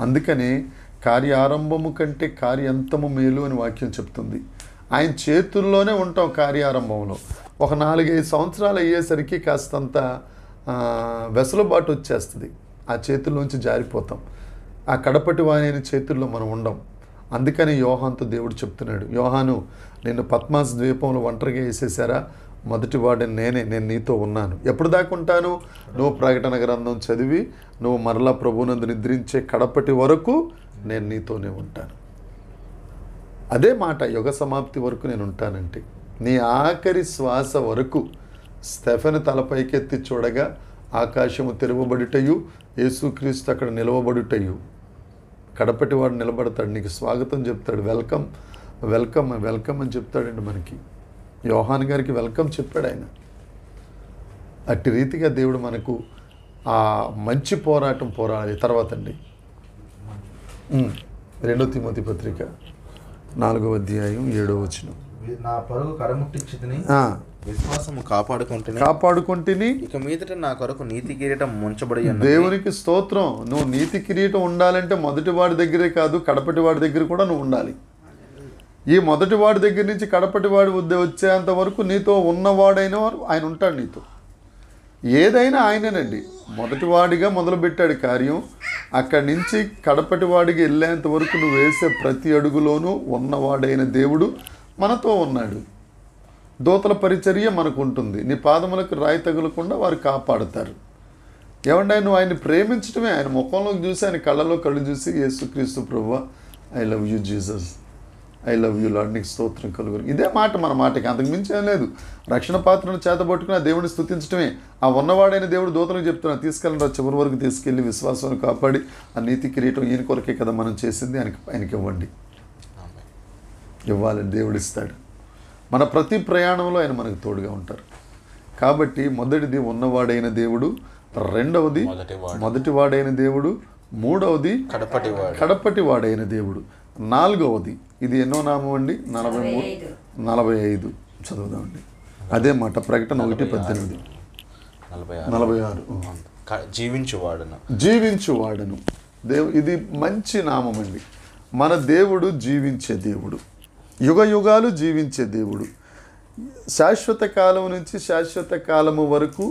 Speaker 1: అందుకని కార్యారంభము కంటే కార్యాంతము మేలు అని వాక్యం చెప్తుంది. ఆయన చేతుల్లోనే ఉంటాం కార్యారంభంలో. ఒక 4-5 సంవత్సరాలు అయ్యేసరికి కాస్తంత వెసులుబాటు వచ్చేస్తుంది, ఆ చేతుల్లోంచి జారిపోతాం. ఆ కడపటి వాని చేతుల్లో మనం ఉండం. అందుకని యోహానుతో దేవుడు చెప్తున్నాడు, యోహాను నిన్ను పద్మాస్ ద్వీపంలో ఒంటరిగా వేసేసారా? మొదటి వాడిని నేను నీతో ఉన్నాను. ఎప్పుడు దాకా ఉంటాను? నువ్వు ప్రకటన గ్రంథం చదివి నువ్వు మరలా ప్రభువునందు నిద్రించే కడపటి వరకు నేను నీతోనే ఉంటాను. అదే మాట, యుగ సమాప్తి వరకు నేను ఉంటానంటే నీ ఆఖరి శ్వాస వరకు. స్టెఫెను తలపైకెత్తి చూడగా ఆకాశము తెరవబడుటయు, యేసుక్రీస్తు అక్కడ నిలవబడుటయు. కడపటి వాడు నిలబడతాడు, నీకు స్వాగతం చెప్తాడు, వెల్కమ్ వెల్కమ్ వెల్కమ్ అని చెప్తాడండి. మనకి యోహాన్ గారికి వెల్కమ్ చెప్పాడు ఆయన. అట్టి రీతిగా దేవుడు మనకు ఆ మంచి పోరాటం పోరాడాలి. తర్వాత అండి 2 తిమోతి పత్రిక 4వ అధ్యాయం 7వ వచనం,
Speaker 2: నా పరుగు కరముట్టించితిని, విశ్వాసము కాపాడుకుంటుని, ఇక మీదట నా కొరకు నీతి కిరీటం ముంచబడి ఉన్నది.
Speaker 1: దేవునికి స్తోత్రం. నువ్వు నీతి కిరీటం ఉండాలంటే మొదటి వాడి దగ్గరే కాదు, కడపటి వాడి దగ్గర కూడా నువ్వు ఉండాలి. ఈ మొదటి వాడి దగ్గర నుంచి కడపటి వాడి వచ్చేంత వరకు నీతో ఉన్నవాడైన ఆయన ఉంటాడు నీతో. ఏదైనా ఆయనేనండి. మొదటి వాడిగా మొదలుపెట్టాడు కార్యం, అక్కడి నుంచి కడపటి వాడికి వెళ్ళేంత వరకు నువ్వు వేసే ప్రతి అడుగులోనూ ఉన్నవాడైన దేవుడు మనతో ఉన్నాడు. దూతల పరిచర్య మనకు ఉంటుంది. నీ పాదములకు రాయి తగులకుండా వారు కాపాడుతారు. ఏమంటే నువ్వు ఆయన్ని ప్రేమించడమే, ఆయన ముఖంలోకి చూసి, ఆయన కళ్ళలో కళ్ళు చూసి, యేసుక్రీస్తు ప్రభువా, I love you Jesus, I love you lord, నీకు స్తోత్రం కలుగురు. ఇదే మాట మన మాటకి, అంతకు మించి ఏం లేదు. రక్షణ పాత్రను చేతబట్టుకుని ఆ దేవుడిని స్తుతించడమే. ఆ ఉన్నవాడైన దేవుడు దూతలకు చెప్తున్నా, తీసుకెళ్ళండి, చివరి వరకు తీసుకెళ్ళి విశ్వాసాన్ని కాపాడి ఆ నీతి కిరీటం ఈయన కొరకే కదా మనం చేసింది, ఆయనకి ఇవ్వండి. ఇవ్వాలని దేవుడు ఇస్తాడు. మన ప్రతి ప్రయాణంలో ఆయన మనకు తోడుగా ఉంటారు. కాబట్టి మొదటిది ఉన్నవాడైన దేవుడు, రెండవది మొదటివాడైన దేవుడు, మూడవది కడపటి వాడైన దేవుడు, నాలుగవది ఇది ఎన్నో నామం అండి? 45 చదువుదామండి. అదే మాట ప్రకటన 1:18 46 జీవించువాడను ఇది మంచి నామం అండి. మన దేవుడు జీవించే దేవుడు, యుగ యుగాలు జీవించే దేవుడు, శాశ్వత కాలం నుంచి శాశ్వత కాలము వరకు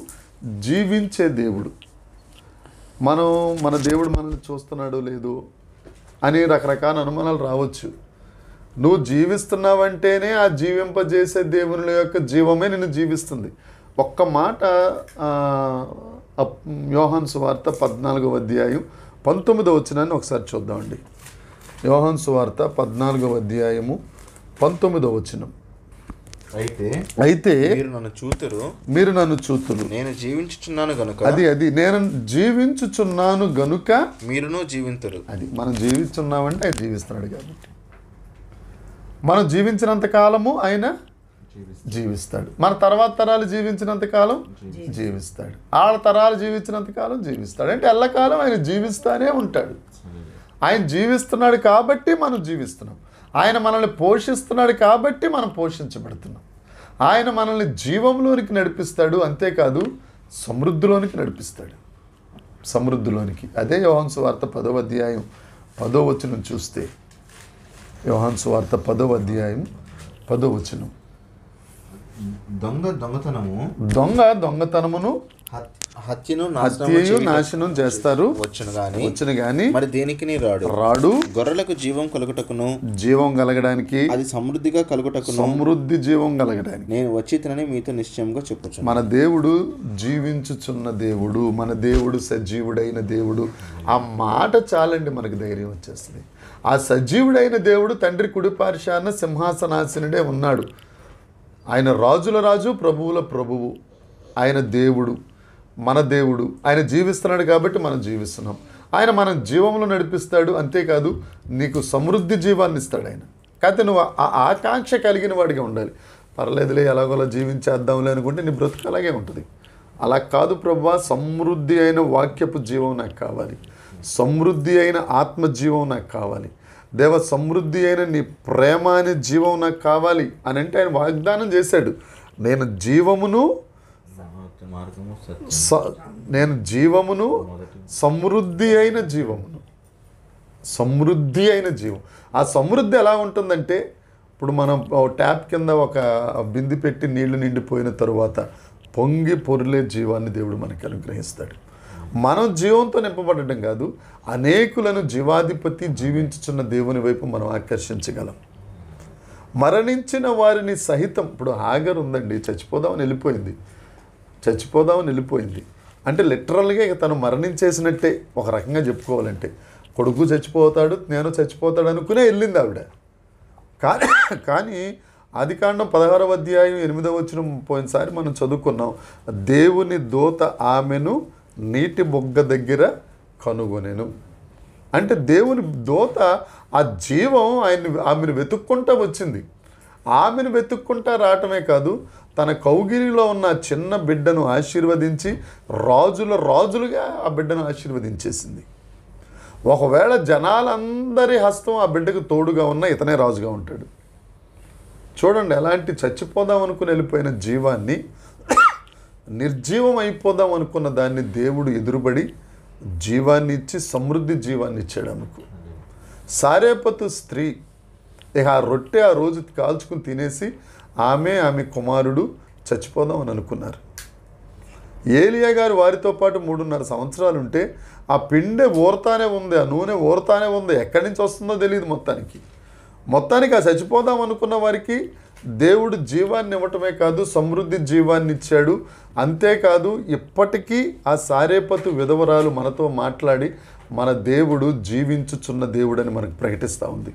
Speaker 1: జీవించే దేవుడు. మన దేవుడు మనల్ని చూస్తున్నాడో లేదో అని రకరకాల అనుమానాలు రావచ్చు. నువ్వు జీవిస్తున్నావంటేనే ఆ జీవింపజేసే దేవుని యొక్క జీవమే నిన్ను జీవిస్తుంది. ఒక్క మాట యోహాను సువార్త 14వ అధ్యాయం 19వ వచనాన్ని ఒకసారి చూద్దామండి. యోహాను సువార్త 14వ అధ్యాయము 19వ వచనం. అయితే మీరు నన్ను చూతురు,
Speaker 2: నేను జీవించుచున్నాను గనుక.
Speaker 1: అది నేను జీవించుచున్నాను గనుక
Speaker 2: మీరును జీవింతురు.
Speaker 1: అది మనం జీవిస్తున్నామంటే ఆయన జీవిస్తున్నాడు కాబట్టి మనం జీవించినంత కాలము ఆయన జీవిస్తాడు. మన తర్వాత తరాలు జీవించినంత కాలం జీవిస్తాడు. ఆళ్ళ తరాలు జీవించినంత కాలం జీవిస్తాడు. అంటే ఎల్లకాలం ఆయన జీవిస్తానే ఉంటాడు. ఆయన జీవిస్తున్నాడు కాబట్టి మనం జీవిస్తున్నాం. ఆయన మనల్ని పోషిస్తున్నాడు కాబట్టి మనం పోషించబడుతున్నాం. ఆయన మనల్ని జీవంలోనికి నడిపిస్తాడు, అంతేకాదు సమృద్ధిలోనికి నడిపిస్తాడు. సమృద్ధిలోనికి. అదే యోహాను సువార్త 10వ అధ్యాయం 10వ వచనం చూస్తే, యోహాను సువార్త 10వ అధ్యాయం 10వ వచనం. దొంగతనమును
Speaker 2: హత్యను
Speaker 1: నాశనం చేస్తారు వచ్చును గాని
Speaker 2: మరి దేనికి
Speaker 1: రాడు.
Speaker 2: గొర్రెలకు జీవం కలుగుటకును,
Speaker 1: జీవం కలగడానికి,
Speaker 2: అది సమృద్ధిగా కలుగుటకును,
Speaker 1: సమృద్ధి జీవం కలగడానికి
Speaker 2: నేను వచ్చితనని మీతో నిశ్చయంగా చెప్పుచున్నాను.
Speaker 1: మన దేవుడు జీవించుచున్న దేవుడు, మన దేవుడు సజీవుడైన దేవుడు. ఆ మాట చాలండి, మనకు ధైర్యం వచ్చేస్తుంది. ఆ సజీవుడైన దేవుడు తండ్రి కుడిపార్శ్వాన సింహాసనాసనుడే ఉన్నాడు. ఆయన రాజుల రాజు, ప్రభువుల ప్రభువు. ఆయన దేవుడు, మన దేవుడు. ఆయన జీవిస్తున్నాడు కాబట్టి మనం జీవిస్తున్నాం. ఆయన మనం జీవంలో నడిపిస్తాడు, అంతేకాదు నీకు సమృద్ధి జీవాన్ని ఇస్తాడు ఆయన. కాకపోతే నువ్వు ఆ ఆకాంక్ష కలిగిన వాడిగా ఉండాలి. పర్లేదులే ఎలాగోలా జీవించేద్దాంలే అనుకుంటే నీ బ్రతుకు అలాగే ఉంటుంది. అలా కాదు ప్రభువా, సమృద్ధి అయిన వాక్యపు జీవం నాకు కావాలి, సమృద్ధి అయిన ఆత్మజీవం నాకు కావాలి, దేవ సమృద్ధి అయిన నీ ప్రేమ అనే జీవం నాకు కావాలి అని అంటే ఆయన వాగ్దానం చేశాడు. నేను జీవమును సమృద్ధి అయిన జీవమును, సమృద్ధి అయిన జీవం. ఆ సమృద్ధి ఎలా ఉంటుందంటే, ఇప్పుడు మనం ట్యాప్ కింద ఒక బింది పెట్టి నీళ్లు నిండిపోయిన తరువాత పొంగి పొర్లే జీవాన్ని దేవుడు మనకి అనుగ్రహిస్తాడు. మనం జీవంతో నింపబడటం కాదు, అనేకులను జీవాధిపతి జీవించుచున్న దేవుని వైపు మనం ఆకర్షించగలం. మరణించిన వారిని సహితం, ఇప్పుడు హాగర్ ఉందండి, చచ్చిపోదామని వెళ్ళిపోయింది అంటే లిటరల్గా ఇక తను మరణించేసినట్టే ఒక రకంగా చెప్పుకోవాలంటే. కొడుకు చచ్చిపోతాడు, నేను చచ్చిపోతాడు అనుకునే వెళ్ళింది ఆవిడ. కానీ ఆదికాండం 16వ అధ్యాయం 8వ వచనం పోయినసారి మనం చదువుకున్నాం. దేవుని దూత ఆమెను నీటి బొగ్గ దగ్గర కనుగొనెను. అంటే దేవుని దూత ఆ జీవం ఆమెను వెతుక్కుంటా వచ్చింది. ఆమెను వెతుక్కుంటా రావటమే కాదు, తన కౌగిలిలో ఉన్న చిన్న బిడ్డను ఆశీర్వదించి రాజులుగా ఆ బిడ్డను ఆశీర్వదించేసింది. ఒకవేళ జనాలందరి హస్తం ఆ బిడ్డకు తోడుగా ఉన్న ఇతనే రాజుగా ఉంటాడు. చూడండి, ఎలాంటి చచ్చిపోదాం అనుకుని వెళ్ళిపోయిన జీవాన్ని, నిర్జీవం అయిపోదాం అనుకున్న దాన్ని దేవుడు ఎదురుబడి జీవాన్ని ఇచ్చి సమృద్ధి జీవాన్ని ఇచ్చాడు ఆమెకు. సారేపతు స్త్రీ ఇక ఆ రొట్టె ఆ రోజు కాల్చుకుని తినేసి ఆమె కుమారుడు చచ్చిపోదాం అని అనుకున్నారు. ఏలియా గారు వారితో పాటు 3.5 సంవత్సరాలు ఉంటే ఆ పిండె ఊరతానే ఉంది, ఆ నూనె ఊరతానే ఉంది. ఎక్కడి నుంచి వస్తుందో తెలియదు. మొత్తానికి ఆ చచ్చిపోదాం అనుకున్న వారికి దేవుడు జీవాన్ని ఇవ్వటమే కాదు, సమృద్ధి జీవాన్ని ఇచ్చాడు. అంతేకాదు ఇప్పటికీ ఆ సారేపతు విధవరాలు మనతో మాట్లాడి మన దేవుడు జీవించుచున్న దేవుడు అని మనకు ప్రకటిస్తూ ఉంది.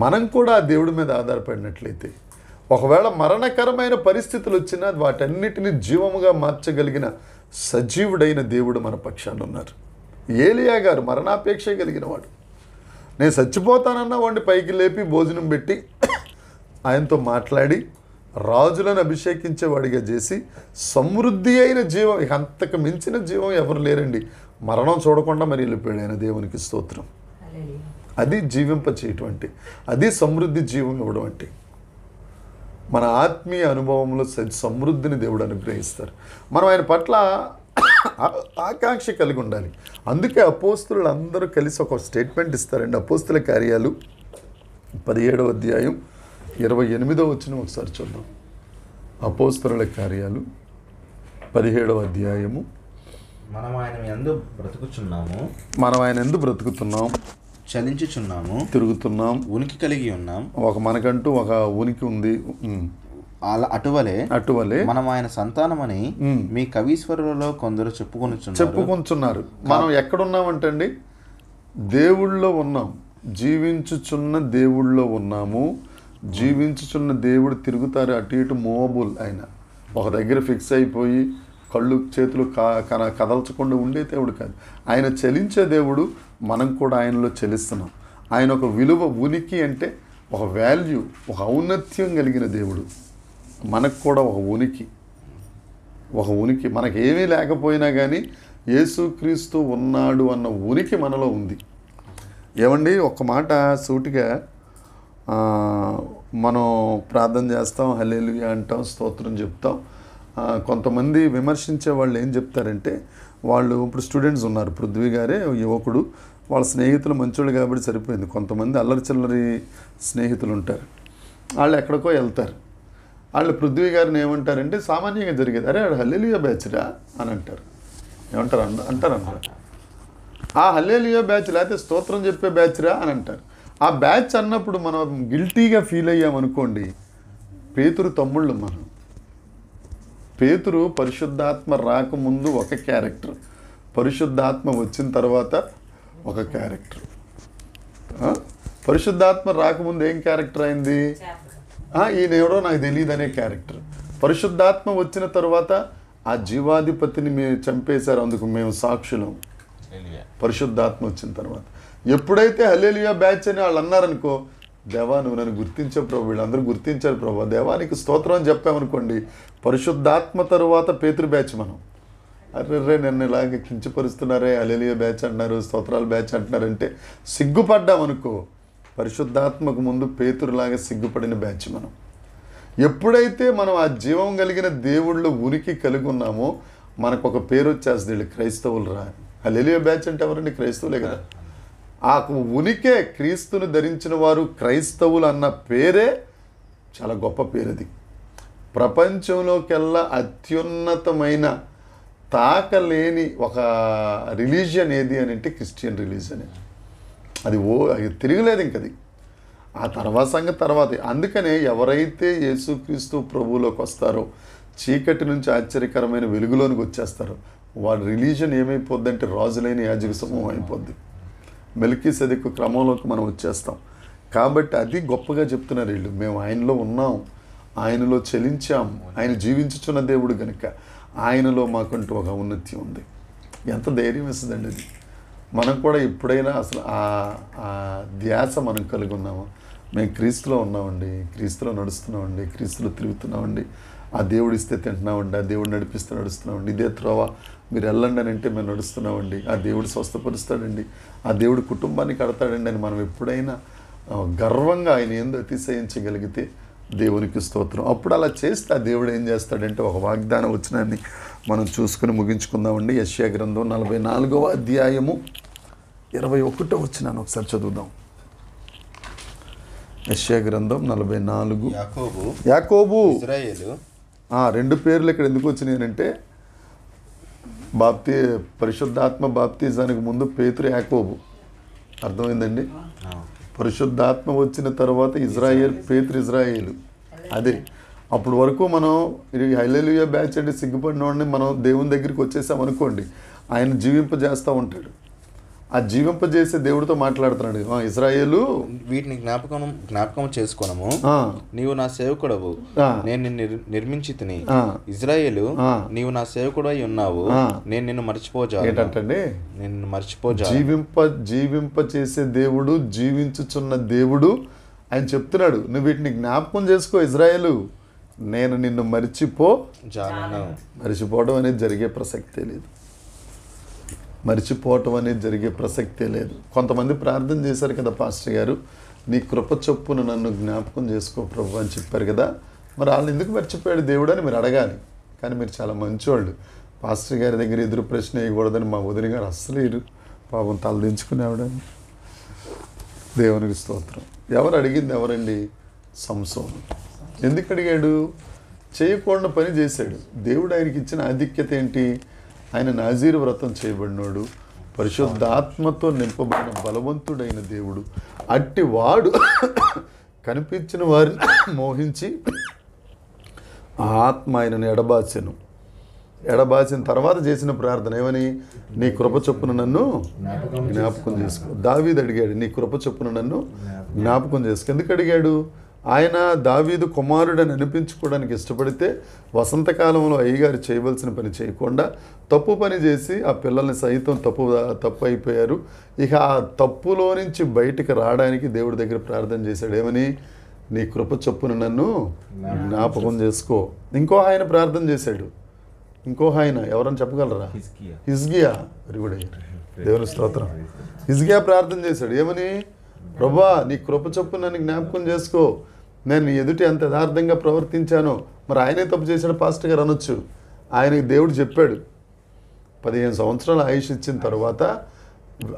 Speaker 1: మనం కూడా ఆ దేవుడి మీద ఆధారపడినట్లయితే ఒకవేళ మరణకరమైన పరిస్థితులు వచ్చినా వాటన్నిటిని జీవముగా మార్చగలిగిన సజీవుడైన దేవుడు మన పక్షాన ఉన్నారు. ఏలియా గారు మరణాపేక్ష కలిగిన వాడు. నేను చచ్చిపోతానన్నా వాడిని పైకి లేపి భోజనం పెట్టి ఆయనతో మాట్లాడి రాజులను అభిషేకించేవాడిగా చేసి సమృద్ధి అయిన జీవం, ఇక అంతకు మించిన జీవం ఎవరు లేరండి. మరణం చూడకుండా మరి వెళ్ళిపోయాడు ఆయన. దేవునికి స్తోత్రం. అది జీవింపచేయటువంటి, అది సమృద్ధి జీవం ఇవ్వడం అంటే. మన ఆత్మీయ అనుభవంలో సమృద్ధిని దేవుడు అనుగ్రహిస్తారు. మనం ఆయన పట్ల ఆకాంక్ష కలిగి ఉండాలి. అందుకే అపోస్తులు అందరూ కలిసి ఒక స్టేట్మెంట్ ఇస్తారండి. అపోస్తుల కార్యాలు 17వ అధ్యాయం 28వ వచనం ఒకసారి చూద్దాం. అపోస్తుల కార్యాలు 17వ అధ్యాయము.
Speaker 2: మనం ఆయన యందు బ్రతుకుచున్నాము,
Speaker 1: మనం ఆయన యందు బ్రతుకుతున్నాం,
Speaker 2: చలించుచున్నాము,
Speaker 1: తిరుగుతున్నాం,
Speaker 2: ఉనికి కలిగి ఉన్నాం.
Speaker 1: మనకంటూ ఒక ఉనికి ఉంది.
Speaker 2: అటువలే మనం ఆయన సంతానమని మీ కవీశ్వరులలో కొందరు చెప్పుకొనుచున్నారు.
Speaker 1: మనం ఎక్కడున్నామంటండి? దేవుళ్ళో ఉన్నాం, జీవించుచున్న దేవుళ్ళో ఉన్నాము. జీవించుచున్న దేవుడు తిరుగుతారు అటు ఇటు మూవబుల్. ఆయన ఒక దగ్గర ఫిక్స్ అయిపోయి కళ్ళు చేతులు కదల్చకుండా ఉండే దేవుడు కాదు. ఆయన చలించే దేవుడు. మనం కూడా ఆయనలో చలిస్తున్నాం. ఆయన ఒక విలువ, ఉనికి అంటే ఒక వాల్యూ, ఒక ఔన్నత్యం కలిగిన దేవుడు. మనకు కూడా ఒక ఉనికి మనకేమీ లేకపోయినా కానీ యేసుక్రీస్తు ఉన్నాడు అన్న ఉనికి మనలో ఉంది. ఏమండి, ఒక మాట సూటిగా మనం ప్రార్థన చేస్తాం, హల్లెలూయా అంటాం, స్తోత్రం చెప్తాం. కొంతమంది విమర్శించే వాళ్ళు ఏం చెప్తారంటే, వాళ్ళు ఇప్పుడు స్టూడెంట్స్ ఉన్నారు, పృథ్వీ గారే యువకుడు, వాళ్ళ స్నేహితులు మంచోళ్ళు కాబట్టి సరిపోయింది. కొంతమంది అల్లరి చిల్లరి స్నేహితులు ఉంటారు, వాళ్ళు ఎక్కడికో వెళ్తారు. వాళ్ళు పృథ్వీ గారిని ఏమంటారంటే సామాన్యంగా జరిగేది, అరే హల్లెలూయా బ్యాచ్రా అని అంటారు. ఏమంటారు? అంటారు ఆ హల్లెలూయా బ్యాచ్ లేకపోతే స్తోత్రం చెప్పే బ్యాచ్రా అని అంటారు. ఆ బ్యాచ్ అన్నప్పుడు మనం గిల్టీగా ఫీల్ అయ్యామనుకోండి. పేతురు తమ్ముళ్ళు మనం. పేతురు పరిశుద్ధాత్మ రాకముందు ఒక క్యారెక్టర్, పరిశుద్ధాత్మ వచ్చిన తర్వాత ఒక క్యారెక్టర్. పరిశుద్ధాత్మ రాకముందు ఏం క్యారెక్టర్ అయింది? ఈయన ఎవడో నాకు తెలియదు అనే క్యారెక్టర్. పరిశుద్ధాత్మ వచ్చిన తర్వాత ఆ జీవాధిపతిని మేము చంపేశారు, అందుకు మేము సాక్షులం. పరిశుద్ధాత్మ వచ్చిన తర్వాత ఎప్పుడైతే హల్లెలూయా బ్యాచ్ అని వాళ్ళు అన్నారనుకో, దేవా నువ్వు నన్ను గుర్తించే ప్రభు, వీళ్ళందరూ గుర్తించారు ప్రభు, దేవానికి స్తోత్రం అని చెప్పామనుకోండి. పరిశుద్ధాత్మ తరువాత పేతురు బ్యాచ్ మనం. అర్రే నన్ను ఇలాగ కించపరుస్తున్నారే, హల్లెలూయా బ్యాచ్ అంటున్నారు, స్తోత్రాల బ్యాచ్ అంటున్నారంటే సిగ్గుపడ్డామనుకో. పరిశుద్ధాత్మకు ముందు పేతురులాగా సిగ్గుపడిన బ్యాచ్ మనం. ఎప్పుడైతే మనం ఆ జీవం కలిగిన దేవుళ్ళు ఉనికి కలిగి ఉన్నామో మనకు ఒక పేరు వచ్చేస్తుంది, వీళ్ళు క్రైస్తవులు రా. హల్లెలూయా బ్యాచ్ అంటే ఎవరండి? క్రైస్తవులే కదా. ఆ ఉనికే, క్రీస్తును ధరించిన వారు క్రైస్తవులు అన్న పేరే చాలా గొప్ప పేరు. అది ప్రపంచంలోకెల్లా అత్యున్నతమైన తాకలేని ఒక రిలీజియన్ ఏది అని అంటే క్రిస్టియన్ రిలీజియన్. అది తిరగలేదు ఇంకది. ఆ తర్వాత సంగతి తర్వాత. అందుకనే ఎవరైతే యేసుక్రీస్తు ప్రభువులోకి వస్తారో, చీకటి నుంచి ఆశ్చర్యకరమైన వెలుగులోనికి వచ్చేస్తారో, వాడి రిలీజియన్ ఏమైపోద్ది అంటే రాజులైన యాజక సమూహం అయిపోద్ది. మెల్కీసెదెకు క్రమంలోకి మనం వచ్చేస్తాం. కాబట్టి అది గొప్పగా చెప్తున్నారు వీళ్ళు. మేము ఆయనలో ఉన్నాం, ఆయనలో చలించాం, ఆయన జీవించుచున్న దేవుడు కనుక ఆయనలో మాకంటూ ఒక ఔన్నత్యం ఉంది. ఎంత ధైర్యం ఇస్తుందండి అది. మనం కూడా ఎప్పుడైనా అసలు ఆ ధ్యాస మనం కలిగి ఉన్నాము. మేము క్రీస్తులో ఉన్నామండి, క్రీస్తులో నడుస్తున్నామండి, క్రీస్తులో తిరుగుతున్నామండి, ఆ దేవుడు ఇస్తే తింటున్నామండి, ఆ దేవుడు నడిపిస్తే నడుస్తున్నామండి, ఇదే త్రోవ మీరు వెళ్ళండి అని అంటే మేము నడుస్తున్నామండి, ఆ దేవుడు స్వస్థపరుస్తాడండి, ఆ దేవుడు కుటుంబాన్ని కడతాడండి అని మనం ఎప్పుడైనా గర్వంగా ఆయన ఏందో అతిశయించగలిగితే దేవునికి స్తోత్రం. అప్పుడు అలా చేస్తే ఆ దేవుడు ఏం చేస్తాడంటే ఒక వాగ్దానం వచనాన్ని మనం చూసుకుని ముగించుకుందామండి. యెషయా గ్రంథం 44వ అధ్యాయము 21వ వచనాన్ని ఒకసారి చదువుదాం. యెషయా గ్రంథం 44. యాకోబు, ఇశ్రాయేలు. రెండు పేర్లు ఇక్కడ ఎందుకు వచ్చినాయి అంటే పరిశుద్ధాత్మ బాప్తిజానికి ముందు పేతురు, యాకోబు. అర్థమైందండి? పరిశుద్ధాత్మ వచ్చిన తర్వాత ఇజ్రాయేల్, పేతురు ఇజ్రాయేలు. అదే అప్పుడు వరకు మనం హల్లెలూయా బ్యాచ్ అంటే సిగ్గుపడిన వాడిని మనం దేవుని దగ్గరికి వచ్చేసామనుకోండి, ఆయన జీవింపజేస్తూ ఉంటాడు. ఆ జీవింపజేసే దేవుడితో మాట్లాడుతున్నాడు. ఇజ్రాయేలు,
Speaker 2: వీటిని జ్ఞాపకం చేసుకోనము, నీవు నా సేవకుడవు, నేను నిన్ను నిర్మించి తిని. ఇజ్రాయేలు, నీవు నా సేవకుడు అయి ఉన్నావు, నేను నిన్ను మర్చిపోజాను.
Speaker 1: ఏంటంటే
Speaker 2: నిన్ను మర్చిపోజా.
Speaker 1: జీవింప చేసే దేవుడు, జీవించుచున్న దేవుడు ఆయన చెప్తున్నాడు, నువ్వు వీటిని జ్ఞాపకం చేసుకో ఇజ్రాయేలు, నేను నిన్ను మరిచిపోవడం అనేది జరిగే ప్రసక్తే లేదు. మరిచిపోవటం అనేది జరిగే ప్రసక్తే లేదు. కొంతమంది ప్రార్థన చేశారు కదా పాస్టర్ గారు, నీ కృప చొప్పున నన్ను జ్ఞాపకం చేసుకో ప్రభు అని చెప్పారు కదా, మరి వాళ్ళని ఎందుకు మర్చిపోయాడు దేవుడు అని మీరు అడగాలి. కానీ మీరు చాలా మంచివాళ్ళు. పాస్టర్ గారి దగ్గర ఎదురు ప్రశ్న వేయకూడదని మా వదిన గారు అస్సలు పాపం తలదించుకునేవాడని. దేవునికి స్తోత్రం. ఎవరు అడిగింది ఎవరండి? సంసోను. ఎందుకు అడిగాడు? చేయకూడని పని చేశాడు. దేవుడు ఆయనకి ఇచ్చిన ఆధిక్యత ఏంటి? ఆయన నాజీరు వ్రతం చేయబడినోడు, పరిశుద్ధాత్మతో నింపబడిన బలవంతుడైన దేవుడు. అట్టి వాడు కనిపించిన వారిని మోహించి ఆత్మ ఆయనను ఎడబాచిన తర్వాత చేసిన ప్రార్థన ఏమని? నీ కృప చొప్పున నన్ను జ్ఞాపకం చేసుకో. దావీదు అడిగాడు, నీ కృప చొప్పున నన్ను జ్ఞాపకం చేసుకో. ఎందుకు అడిగాడు? ఆయన దావీదు కుమారుడని అనిపించుకోవడానికి ఇష్టపడితే వసంతకాలంలో అయ్యగారు చేయవలసిన పని చేయకుండా తప్పు పని చేసి ఆ పిల్లల్ని సైతం తప్పు అయిపోయారు. ఇక ఆ తప్పులో నుంచి బయటికి రావడానికి దేవుడి దగ్గర ప్రార్థన చేశాడు. ఏమని? నీ కృప చొప్పున నన్ను జ్ఞాపకం చేసుకో. ఇంకో ఆయన ప్రార్థన చేశాడు. ఇంకో ఆయన ఎవరని చెప్పగలరా? హిజ్కియా. వెరీ గుడ్ అయ్యారు, దేవుని స్తోత్రం. హిజ్కియా ప్రార్థన చేశాడు. ఏమని? ప్రభువా, నీ కృప చొప్పున నన్ను జ్ఞాపకం చేసుకో. నేను ఎదుటి ఎంత యథార్థంగా ప్రవర్తించానో. మరి ఆయనే తప్పు చేశాడు పాస్టర్ గారు అనొచ్చు. ఆయనకి దేవుడు చెప్పాడు, 15 సంవత్సరాల ఆయుష్ ఇచ్చిన తర్వాత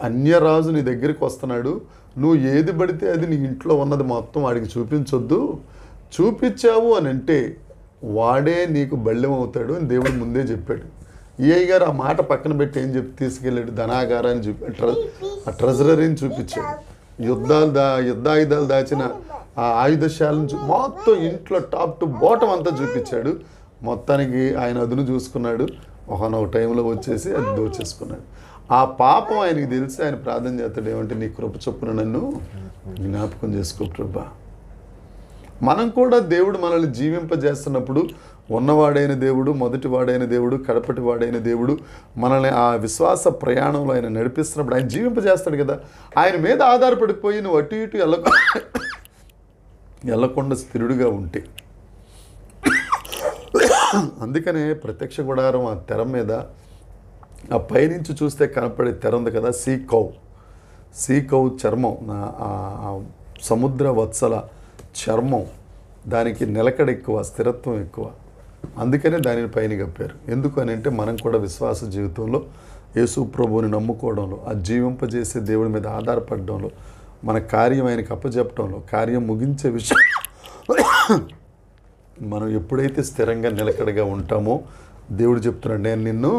Speaker 1: అన్యరాజు నీ దగ్గరికి వస్తున్నాడు, నువ్వు ఏది పడితే అది నీ ఇంట్లో ఉన్నది మొత్తం వాడికి చూపించొద్దు. చూపించావు అని అంటే వాడే నీకు బళ్ళెం అవుతాడు అని దేవుడు ముందే చెప్పాడు. ఈఐ గారు ఆ మాట పక్కన పెట్టి ఏం చెప్పి తీసుకెళ్ళాడు? ధనాగారాన్ని ఆ ట్రెజరీని చూపించాడు. యుద్ధాయుధాలు దాచిన ఆ ఆయుధశాలను మొత్తం ఇంట్లో టాప్ టు బాటం అంతా చూపించాడు. మొత్తానికి ఆయన అదును చూసుకున్నాడు. ఒకనొక టైంలో వచ్చేసి అది దోచేసుకున్నాడు. ఆ పాపం ఆయనకి తెలిసి ఆయన ప్రార్థన చేస్తాడు. ఏమంటే నీ కృప చొప్పున నన్ను జ్ఞాపకం చేసుకో ప్రభా. మనం కూడా దేవుడు మనల్ని జీవింపజేస్తున్నప్పుడు ఉన్నవాడైన దేవుడు, మొదటివాడైన దేవుడు, కడపటి వాడైన దేవుడు మనల్ని ఆ విశ్వాస ప్రయాణంలో ఆయన నడిపిస్తున్నప్పుడు ఆయన జీవింపజేస్తాడు కదా. ఆయన మీద ఆధారపడిపోయి నువ్వు అటు ఇటు వెళ్ళకుండా స్థిరుడిగా ఉంటే. అందుకనే ప్రత్యక్ష గుడారం ఆ తెర మీద ఆ పైనుంచి చూస్తే కనపడే తెర ఉంది కదా, సీ కౌ చర్మం, సముద్ర వత్సల చర్మం, దానికి నిలకడ ఎక్కువ, స్థిరత్వం ఎక్కువ. అందుకనే దానిని పైన కప్పారు. ఎందుకు అని అంటే మనం కూడా విశ్వాస జీవితంలో యేసు ప్రభువుని నమ్ముకోవడంలో, ఆ జీవింపజేసే దేవుడి మీద ఆధారపడడంలో, మన కార్యం ఆయనకి అప్పచెప్పడంలో, కార్యం ముగించే విషయం మనం ఎప్పుడైతే స్థిరంగా నిలకడగా ఉంటామో దేవుడు చెప్తున్నాడు, నేను నిన్ను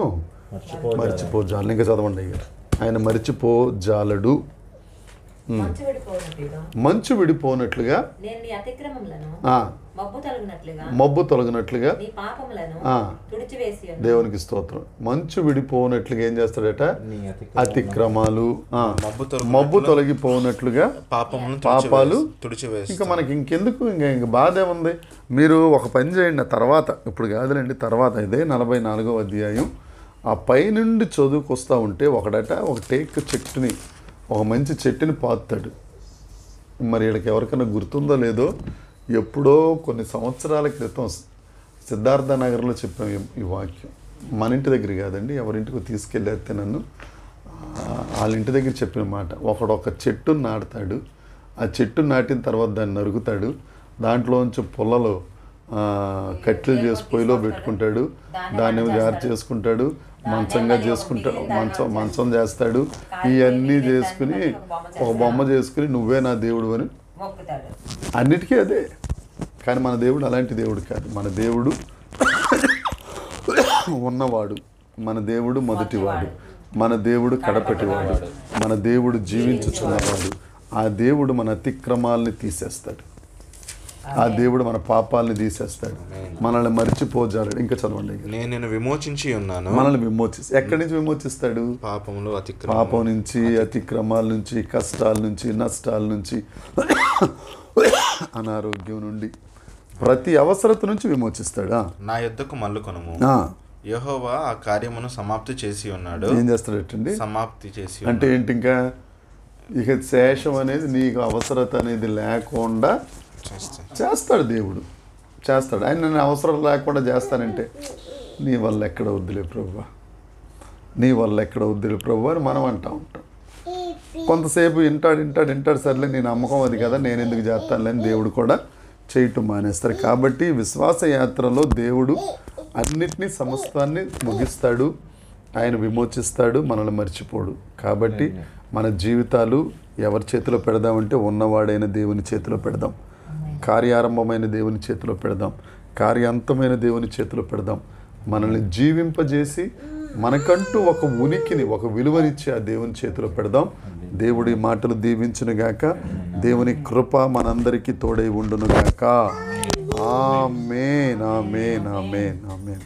Speaker 1: మర్చిపోజాలను. ఇంకా చదవండి అయ్యారు. ఆయన మర్చిపోజాలడు. మంచు విడిపోనట్లుగా, మబ్బు తొలగినట్లుగా, దేవునికి స్తోత్రం. మంచు విడిపోనట్లుగా ఏం చేస్తాడట? అతిక్రమాలు, మబ్బు తొలగిపోనట్లుగా పాపాలు. ఇంకా మనకి ఇంకెందుకు, ఇంక బాధ ఏముంది? మీరు ఒక పని చేయండి. తర్వాత, ఇప్పుడు కాదులేండి, తర్వాత ఇదే 44వ అధ్యాయం ఆ పైనుండి చదువుకొస్తూ ఉంటే ఒకడట ఒక టేక్ చెట్టుని, ఒక మంచి చెట్టుని పాతాడు. మరి వీళ్ళకి ఎవరికైనా గుర్తుందో లేదో, ఎప్పుడో కొన్ని సంవత్సరాల క్రితం సిద్ధార్థ నగర్లో చెప్పాం ఈ వాక్యం. మన ఇంటి దగ్గర కాదండి, ఎవరింటికి తీసుకెళ్ళేస్తే నన్ను, వాళ్ళ ఇంటి దగ్గర చెప్పిన మాట. ఒకడు ఒక చెట్టును నాటుతాడు, ఆ చెట్టును నాటిన తర్వాత దాన్ని నరుకుతాడు, దాంట్లోంచి పొలలో కట్టెలు చేసి పొయ్యిలో పెట్టుకుంటాడు, దాన్ని జారు చేసుకుంటాడు, మంచంగా చేసుకుంటాడు, మంచం చేస్తాడు, ఇవన్నీ చేసుకుని ఒక బొమ్మ చేసుకుని నువ్వే నా దేవుడు అని అన్నిటికీ అదే. కానీ మన దేవుడు అలాంటి దేవుడు కాదు. మన దేవుడు ఉన్నవాడు, మన దేవుడు మొదటివాడు, మన దేవుడు కడపటివాడు, మన దేవుడు జీవించుచున్నవాడు. ఆ దేవుడు మన అతిక్రమాలని తీసేస్తాడు, ఆ దేవుడు మన పాపాలని తీసేస్తాడు, మనల్ని మర్చిపోజాడు. ఇంకా చదవండి.
Speaker 2: నేను విమోచించి ఉన్నాను.
Speaker 1: మనల్ని విమోచిస్తాడు. ఎక్కడి నుంచి విమోచిస్తాడు? పాపం నుంచి, అతిక్రమాల నుంచి, కష్టాల నుంచి, నష్టాల నుంచి, అనారోగ్యం నుండి, ప్రతి అవసరత నుంచి విమోచిస్తాడు.
Speaker 2: నా యొద్దకు మల్లుకొనుము, యెహోవా ఆ కార్యమును సమాప్తి చేసి ఉన్నాడు.
Speaker 1: ఏం చేస్తాడటండి?
Speaker 2: సమాప్తి చేసి
Speaker 1: అంటే ఏంటి? ఇంకా ఇక శేషం అనేది, నీకు అవసరత అనేది లేకుండా చేస్తాడు దేవుడు. చేస్తాడు. ఆయన నేను అవసరం లేకుండా చేస్తానంటే నీ వల్ల ఎక్కడ వద్దులే ప్రభువా, నీ వల్ల ఎక్కడ వద్దులే ప్రభువా అని మనం అంటూ ఉంటాం. కొంతసేపు వింటాడు, సర్లే నీ నమ్మకం అది కదా, నేను ఎందుకు చేస్తానులేని దేవుడు కూడా చేయటం మానేస్తారు. కాబట్టి విశ్వాస యాత్రలో దేవుడు అన్నిటినీ సమస్తాన్ని ముగిస్తాడు, ఆయన విమోచిస్తాడు, మనల్ని మర్చిపోడు. కాబట్టి మన జీవితాలు ఎవరి చేతిలో పెడదామంటే ఉన్నవాడైన దేవుని చేతిలో పెడదాం, కార్యారంభమైన దేవుని చేతిలో పెడదాం, కార్యాంతమైన దేవుని చేతిలో పెడదాం. మనల్ని జీవింపజేసి మనకంటూ ఒక ఉనికిని, ఒక విలువనిచ్చి ఆ దేవుని చేతిలో పెడదాం. దేవుడి మాటలు దీవించునుగాక. దేవుని కృప మనందరికీ తోడై ఉండునుగాక. ఆమేన్, ఆమేన్, ఆమేన్, ఆమేన్.